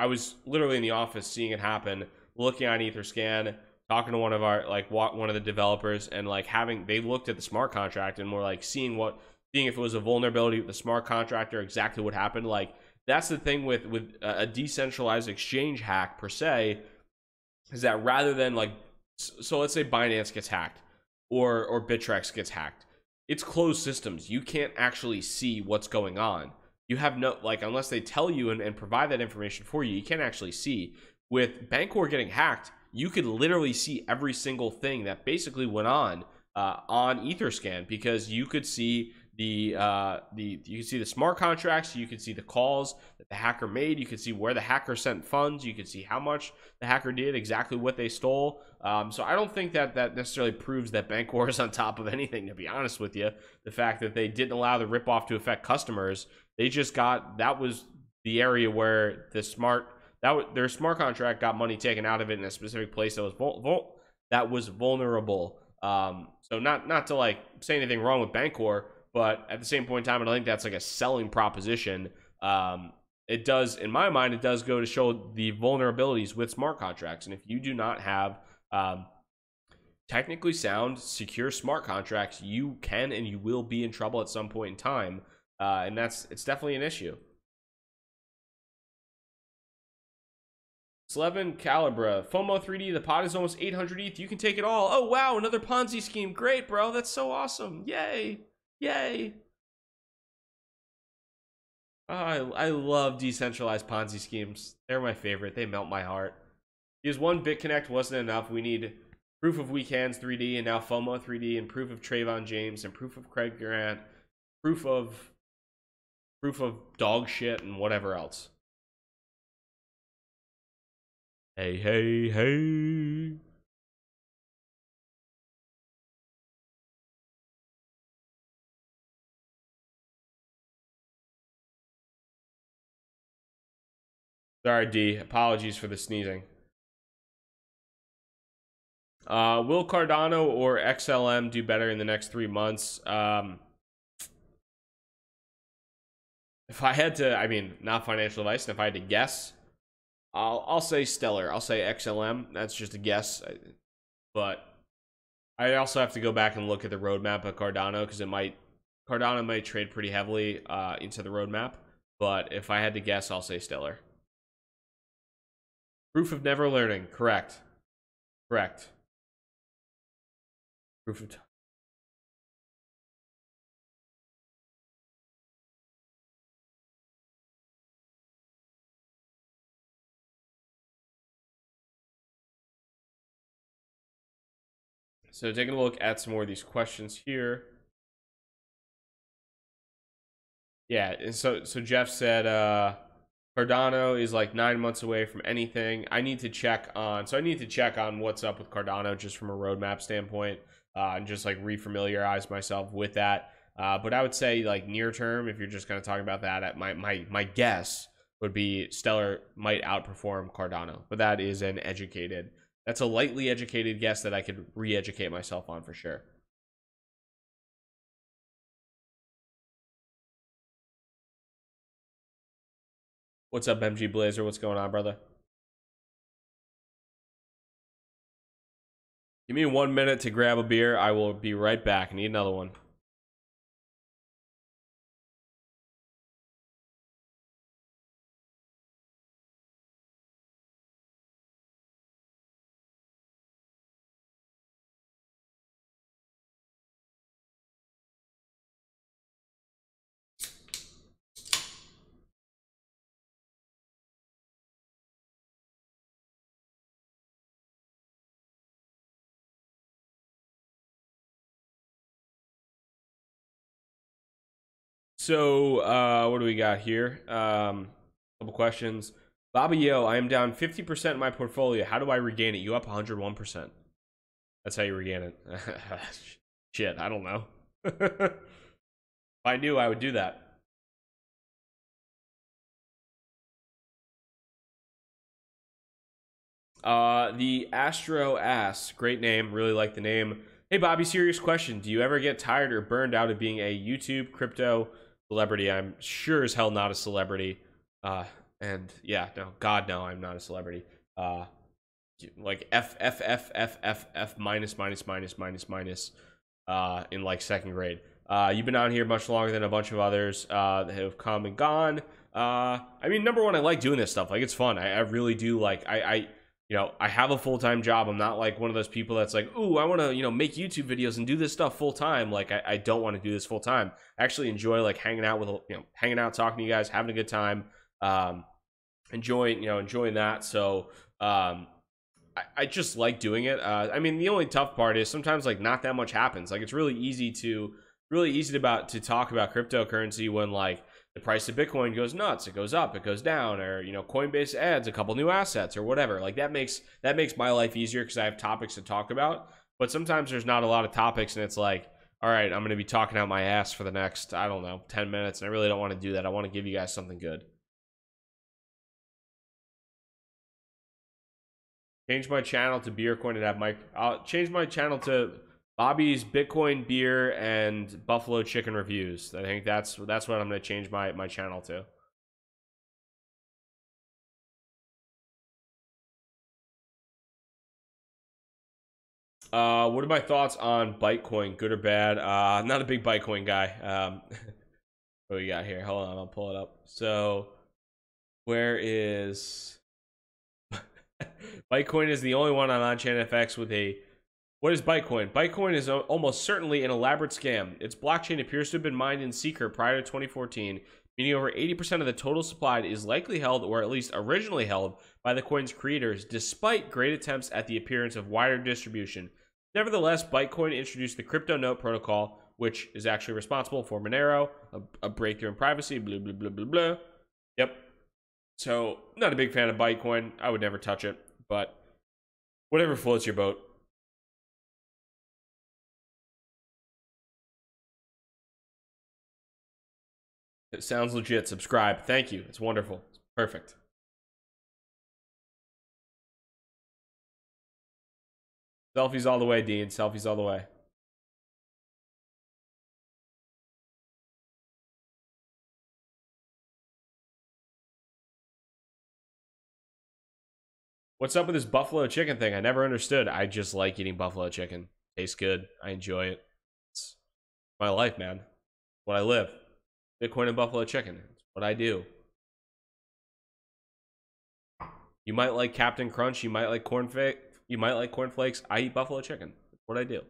was literally in the office seeing it happen, looking on Etherscan, talking to one of our one of the developers, and like they looked at the smart contract and were like seeing if it was a vulnerability with the smart contract or exactly what happened. Like that's the thing with a decentralized exchange hack per se, is that rather than like, so let's say Binance gets hacked or Bittrex gets hacked, it's closed systems. You can't actually see what's going on. You have no, like, unless they tell you and provide that information for you, you can't actually see. With Bancor getting hacked, you could literally see every single thing that basically went on Etherscan, because you could see you could see the smart contracts, you could see the calls that the hacker made, you could see where the hacker sent funds, you could see how much the hacker did, exactly what they stole. So I don't think that necessarily proves that Bancor is on top of anything, to be honest with you. The fact that they didn't allow the ripoff to affect customers, they just that was the area where their smart contract got money taken out of it in a specific place that was vulnerable. So not to like say anything wrong with Bancor, but at the same point in time, I don't think that's like a selling proposition. It does, in my mind, it does go to show the vulnerabilities with smart contracts. And if you do not have technically sound, secure smart contracts, you can and you will be in trouble at some point in time. And it's definitely an issue. Slevin Calibra, FOMO 3D, the pot is almost 800 ETH. You can take it all. Oh, wow, another Ponzi scheme. Great, bro. That's so awesome. Yay. Yay. Oh, I love decentralized Ponzi schemes. They're my favorite. They melt my heart. Because one BitConnect wasn't enough. We need proof of Weak Hands 3D, and now FOMO 3D, and proof of Trayvon James, and proof of Craig Grant, proof of dog shit, and whatever else. Hey, hey, hey. Sorry, D. Apologies for the sneezing. Will Cardano or XLM do better in the next 3 months? If I had to, I mean, not financial advice, and if I had to guess, I'll say Stellar. I'll say XLM. That's just a guess, but I also have to go back and look at the roadmap of Cardano because Cardano might trade pretty heavily into the roadmap. But if I had to guess, I'll say Stellar. Proof of never learning. Correct. Correct. Proof of. So taking a look at some more of these questions here. Yeah, and so Jeff said Cardano is like 9 months away from anything. I need to check on what's up with Cardano just from a roadmap standpoint, and just like refamiliarize myself with that. But I would say like near term, if you're just kind of talking about that, my guess would be Stellar might outperform Cardano, but that's a lightly educated guess that I could re-educate myself on for sure. What's up, MG Blazer? What's going on, brother? Give me 1 minute to grab a beer. I will be right back. I need another one. So, what do we got here? Couple questions. Bobby Yo, I am down 50% in my portfolio. How do I regain it? You up 101%. That's how you regain it. Shit, I don't know. If I knew, I would do that. The Astro Ass, great name. Really like the name. Hey, Bobby, serious question. Do you ever get tired or burned out of being a YouTube crypto celebrity? I'm sure as hell not a celebrity. And yeah, no, God, no, I'm not a celebrity. Like F minus in like second grade. You've been on here much longer than a bunch of others that have come and gone. I mean, number one, I like doing this stuff. Like, it's fun. I really do. Like, I have a full-time job. I'm not like one of those people that's like, ooh, I want to, make YouTube videos and do this stuff full-time. Like, I don't want to do this full-time. I actually enjoy like hanging out, talking to you guys, having a good time, enjoying that. So, I just like doing it. I mean, the only tough part is sometimes like not that much happens. Like, it's really easy to talk about cryptocurrency when like the price of Bitcoin goes nuts, it goes up, it goes down, or Coinbase adds a couple new assets or whatever. Like, that makes my life easier because I have topics to talk about. But sometimes there's not a lot of topics, and it's like, all right, I'm going to be talking out my ass for the next, I don't know, 10 minutes, and I really don't want to do that. I want to give you guys something good. Change my channel to Beer Coin and have Mike. I'll change my channel to Bobby's Bitcoin, Beer, and Buffalo Chicken Reviews. I think that's what I'm going to change my channel to. What are my thoughts on Bitcoin? Good or bad? I'm not a big Bitcoin guy. What do we got here? Hold on, I'll pull it up. So, where is Bitcoin? Is the only one on on-chain FX with a. What is Bitcoin? Bitcoin is almost certainly an elaborate scam. Its blockchain appears to have been mined in secret prior to 2014, meaning over 80% of the total supply is likely held, or at least originally held, by the coin's creators, despite great attempts at the appearance of wider distribution. Nevertheless, Bitcoin introduced the crypto note protocol, which is actually responsible for Monero, a breakthrough in privacy, blah, blah, blah, blah, blah. Yep. So, not a big fan of Bitcoin. I would never touch it, but whatever floats your boat. It sounds legit. Subscribe. Thank you. It's wonderful. It's perfect. Selfies all the way, Dean. Selfies all the way. What's up with this buffalo chicken thing? I never understood. I just like eating buffalo chicken. Tastes good. I enjoy it. It's my life, man. What I live. Bitcoin and buffalo chicken. It's what I do. You might like Captain Crunch. You might like cornflakes. You might like cornflakes. I eat buffalo chicken. That's what I do.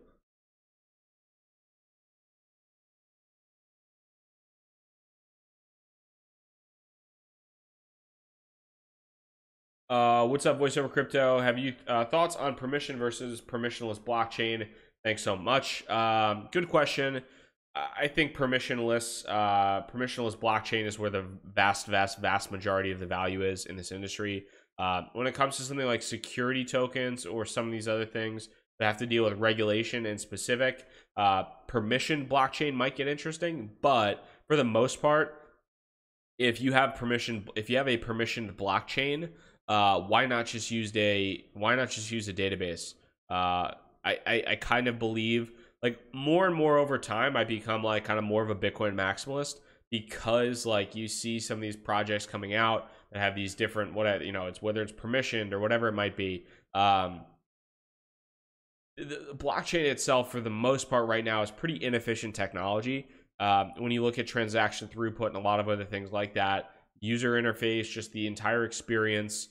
What's up, Voice Over Crypto? Have you thoughts on permission versus permissionless blockchain? Thanks so much. Good question. I think permissionless blockchain is where the vast majority of the value is in this industry. When it comes to something like security tokens or some of these other things that have to deal with regulation and specific, permission blockchain might get interesting, but for the most part, if you have a permissioned blockchain, why not just use a database? I kind of believe, like, more and more over time, I become like kind of more of a Bitcoin maximalist, because like you see some of these projects coming out that have these different, it's whether it's permissioned or whatever it might be. The blockchain itself, for the most part right now, is pretty inefficient technology. When you look at transaction throughput and a lot of other things like that, user interface, just the entire experience,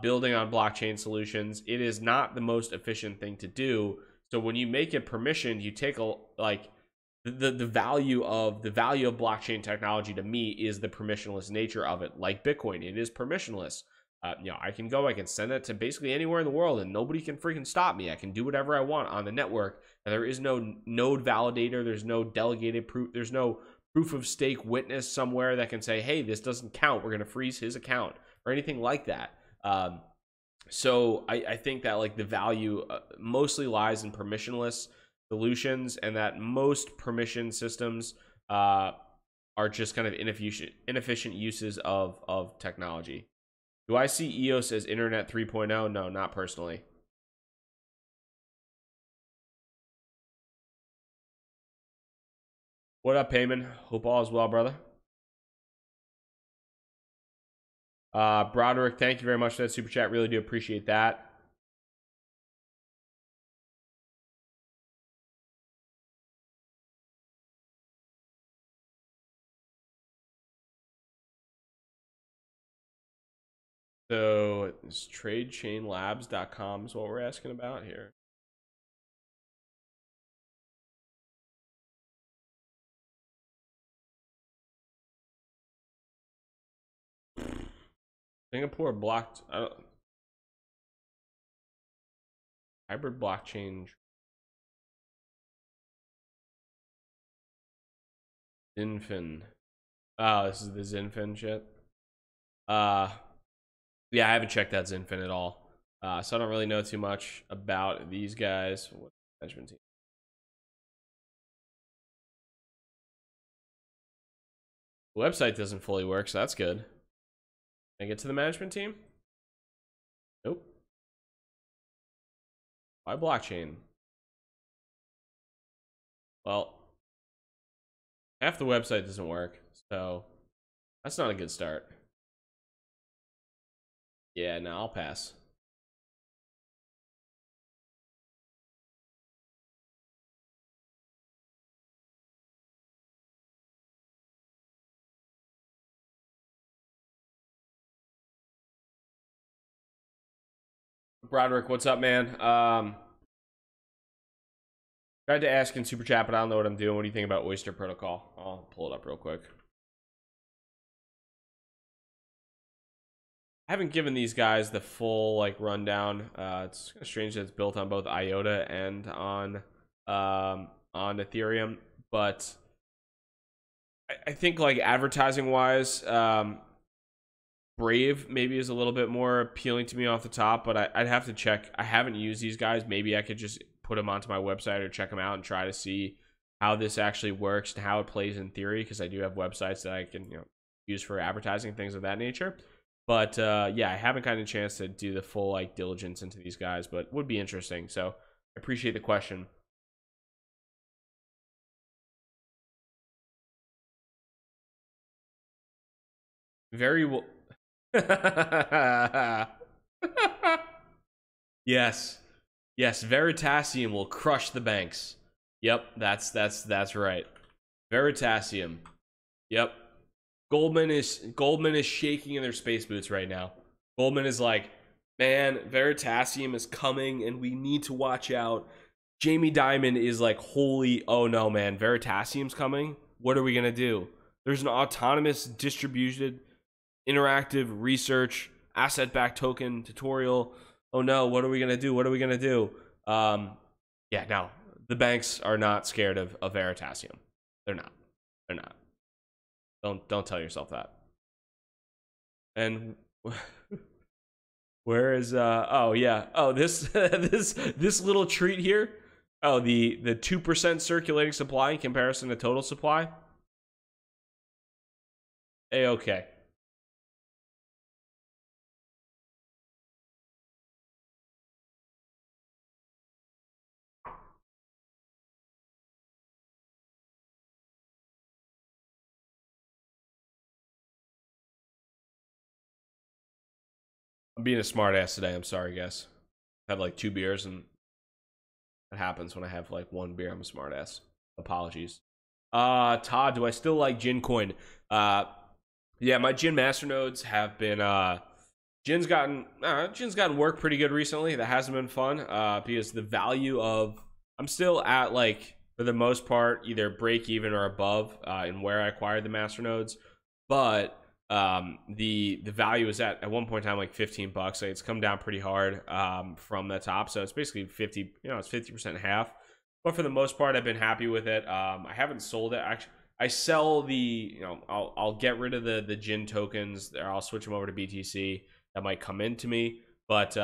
building on blockchain solutions, it is not the most efficient thing to do. So when you make it permissioned, you take the value of blockchain technology, to me, is the permissionless nature of it. Like Bitcoin, it is permissionless. I can send it to basically anywhere in the world and nobody can freaking stop me. I can do whatever I want on the network. And there is no node validator. There's no delegated proof. There's no proof of stake witness somewhere that can say, hey, this doesn't count. We're going to freeze his account or anything like that. So I think that like the value mostly lies in permissionless solutions, and that most permission systems are just kind of inefficient uses of technology. Do I see EOS as Internet 3.0? No, not personally. What up, Payman? Hope all is well, brother. Broderick, thank you very much for that super chat. Really do appreciate that. So it's tradechainlabs.com is what we're asking about here. Singapore blocked hybrid blockchain. Zinfin. Oh, this is the Zinfin shit. Yeah, I haven't checked that Zinfin at all. So I don't really know too much about these guys. What management team? The website doesn't fully work, so that's good. Can I get to the management team? Nope. Why blockchain? Well, half the website doesn't work, so that's not a good start. Yeah, no, I'll pass. Broderick, what's up, man? Tried to ask in super chat, but I don't know what I'm doing. What do you think about Oyster Protocol? I'll pull it up real quick. I haven't given these guys the full like rundown. It's kind of strange that it's built on both IOTA and on Ethereum, but I think like advertising wise, Brave maybe is a little bit more appealing to me off the top, but I'd have to check. I haven't used these guys. Maybe I could just put them onto my website or check them out and try to see how this actually works and how it plays in theory, because I do have websites that I can use for advertising, things of that nature. But yeah, I haven't gotten a chance to do the full like diligence into these guys, but would be interesting. So I appreciate the question. Very well. Yes. Yes, Veritasium will crush the banks. Yep, that's right. Veritasium. Yep. Goldman is shaking in their space boots right now. Goldman is like, man, Veritasium is coming and we need to watch out. Jamie Dimon is like, holy, oh no, man, Veritasium's coming. What are we gonna do? There's an autonomous distributed interactive research asset-backed token tutorial. Oh no, what are we gonna do? What are we gonna do? Yeah, no, the banks are not scared of Veritasium. They're not. They're not. Don't tell yourself that. And where is oh yeah, oh this this little treat here. Oh, the 2% circulating supply in comparison to total supply. A-okay. I'm being a smartass today. I'm sorry, guys. I have like 2 beers, and it happens when I have like 1 beer. I'm a smartass. Apologies. Todd, do I still like Gin Coin? Yeah, my Gin masternodes have been Gin's gotten work pretty good recently. That hasn't been fun because the value of, I'm still at like, for the most part, either break even or above in where I acquired the masternodes, but the value is at one point in time like $15. Like, it's come down pretty hard from the top, so it's basically 50, it's 50% half. But for the most part, I've been happy with it. I haven't sold it. Actually, I sell the, I'll get rid of the Gin tokens, or I'll switch them over to BTC. That might come into me, but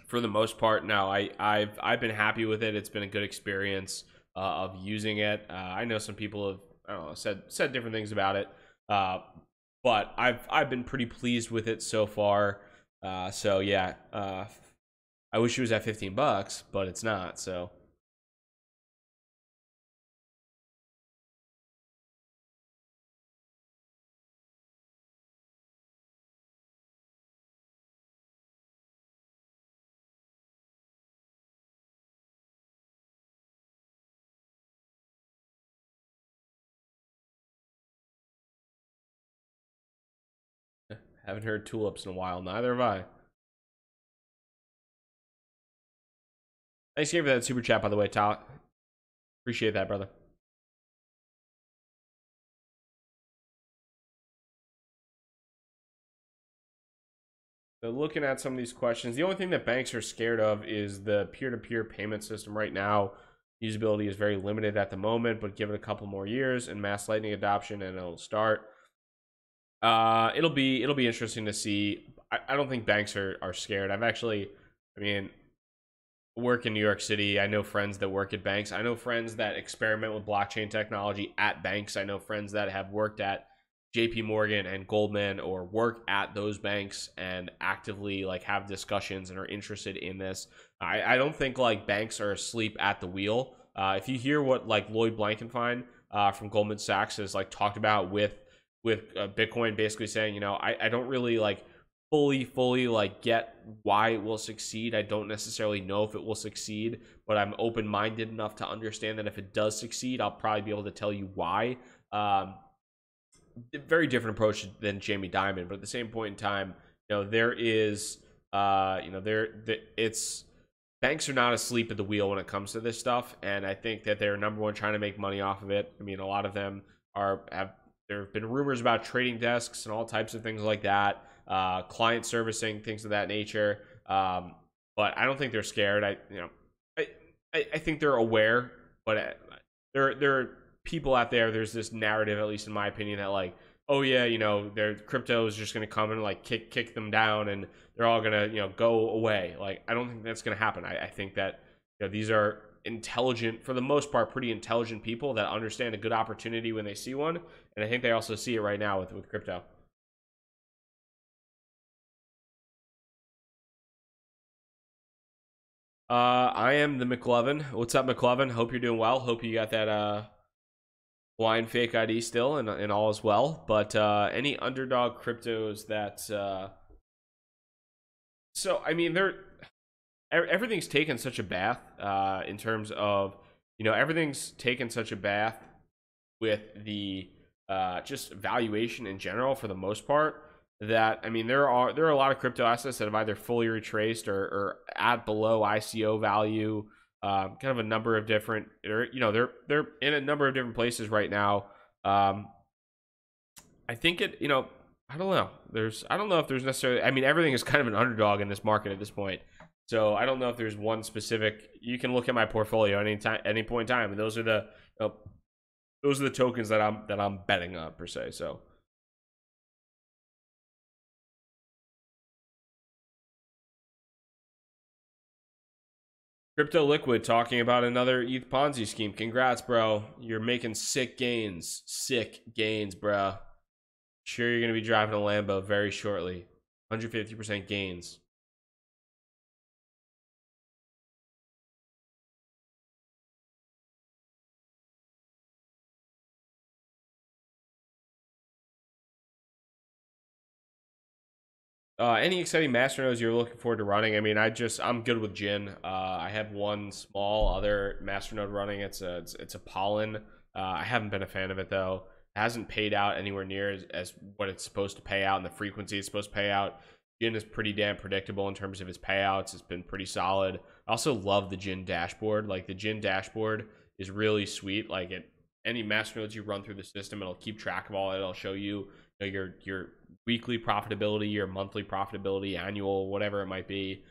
for the most part, no, I've been happy with it. It's been a good experience of using it. I know some people have, I don't know, said different things about it, but I've been pretty pleased with it so far. So yeah, I wish it was at $15, but it's not. So. Haven't heard tulips in a while. Neither have I. Thanks again for that super chat, by the way, Tyler. Appreciate that, brother. So looking at some of these questions, the only thing that banks are scared of is the peer-to-peer payment system right now. Usability is very limited at the moment, but give it a couple more years and mass lightning adoption and it'll start. It'll be interesting to see. I don't think banks are scared. Work in New York City. I know friends that work at banks. I know friends that experiment with blockchain technology at banks. I know friends that have worked at JP Morgan and Goldman, or work at those banks and actively like have discussions and are interested in this. I don't think like banks are asleep at the wheel. If you hear what like Lloyd Blankfein from Goldman Sachs has like talked about with Bitcoin, basically saying, I don't really like fully like get why it will succeed. I don't necessarily know if it will succeed, but I'm open-minded enough to understand that if it does succeed, I'll probably be able to tell you why. Very different approach than Jamie Dimon, but at the same point in time, there is it's banks are not asleep at the wheel when it comes to this stuff, and I think that they're number one trying to make money off of it. I mean, a lot of them there have been rumors about trading desks and all types of things like that, client servicing, things of that nature. But I don't think they're scared. I think they're aware, but there are people out there. There's this narrative, at least in my opinion, that like, oh yeah, their crypto is just going to come and like kick them down, and they're all going to go away. Like, I don't think that's going to happen. I think that these are intelligent, for the most part, pretty intelligent people that understand a good opportunity when they see one, and I think they also see it right now with crypto. I am the McLovin. What's up, McLovin? Hope you're doing well. Hope you got that blind fake ID still and all as well. But any underdog cryptos that so I mean, everything's taken such a bath in terms of, you know, everything's taken such a bath with the just valuation in general for the most part, that, I mean, there are a lot of crypto assets that have either fully retraced or at below ICO value. Kind of a number of different, you know, they're in a number of different places right now. I think it, you know, I don't know. I don't know if there's necessarily, I mean, everything is kind of an underdog in this market at this point. So I don't know if there's one specific, you can look at my portfolio any point in time, and those are the, those are the tokens that I'm betting on per se. So Crypto Liquid talking about another ETH Ponzi scheme. Congrats, bro. You're making sick gains. Sick gains, bro. Sure, you're going to be driving a Lambo very shortly. 150% gains. Any exciting masternodes you're looking forward to running? I mean, I'm good with Jin. I have one small other masternode running. It's a pollen. I haven't been a fan of it though. It hasn't paid out anywhere near as what it's supposed to pay out, and the frequency it's supposed to pay out. Jin is pretty damn predictable in terms of its payouts. It's been pretty solid. I also love the Jin dashboard. Like, the Jin dashboard is really sweet. Like, any masternodes you run through the system, it'll keep track of all it. It'll show you, your weekly profitability, your monthly profitability, annual, whatever it might be.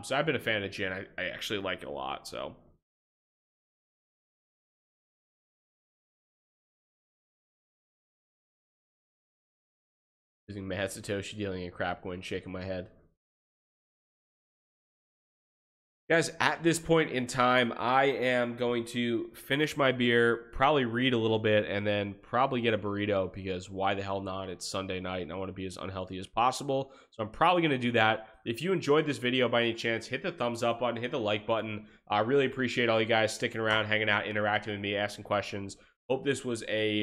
So I've been a fan of Jin. I actually like it a lot. So using Mad Satoshi, dealing in crap coin, shaking my head. Guys, at this point in time, I am going to finish my beer, probably read a little bit, and then probably get a burrito, because why the hell not? It's Sunday night, and I want to be as unhealthy as possible. So I'm probably going to do that. If you enjoyed this video by any chance, hit the thumbs up button, hit the like button. I really appreciate all you guys sticking around, hanging out, interacting with me, asking questions. Hope this was a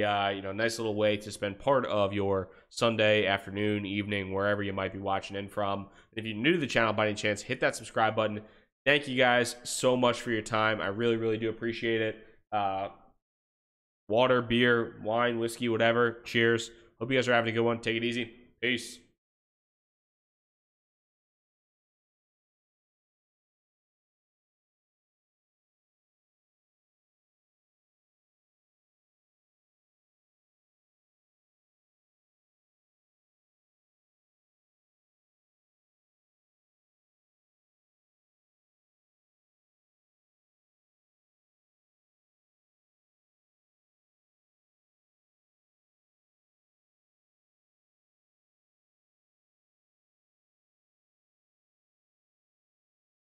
nice little way to spend part of your Sunday afternoon, evening, wherever you might be watching in from. If you're new to the channel by any chance, hit that subscribe button. Thank you guys so much for your time. I really, really do appreciate it. Water, beer, wine, whiskey, whatever. Cheers. Hope you guys are having a good one. Take it easy. Peace.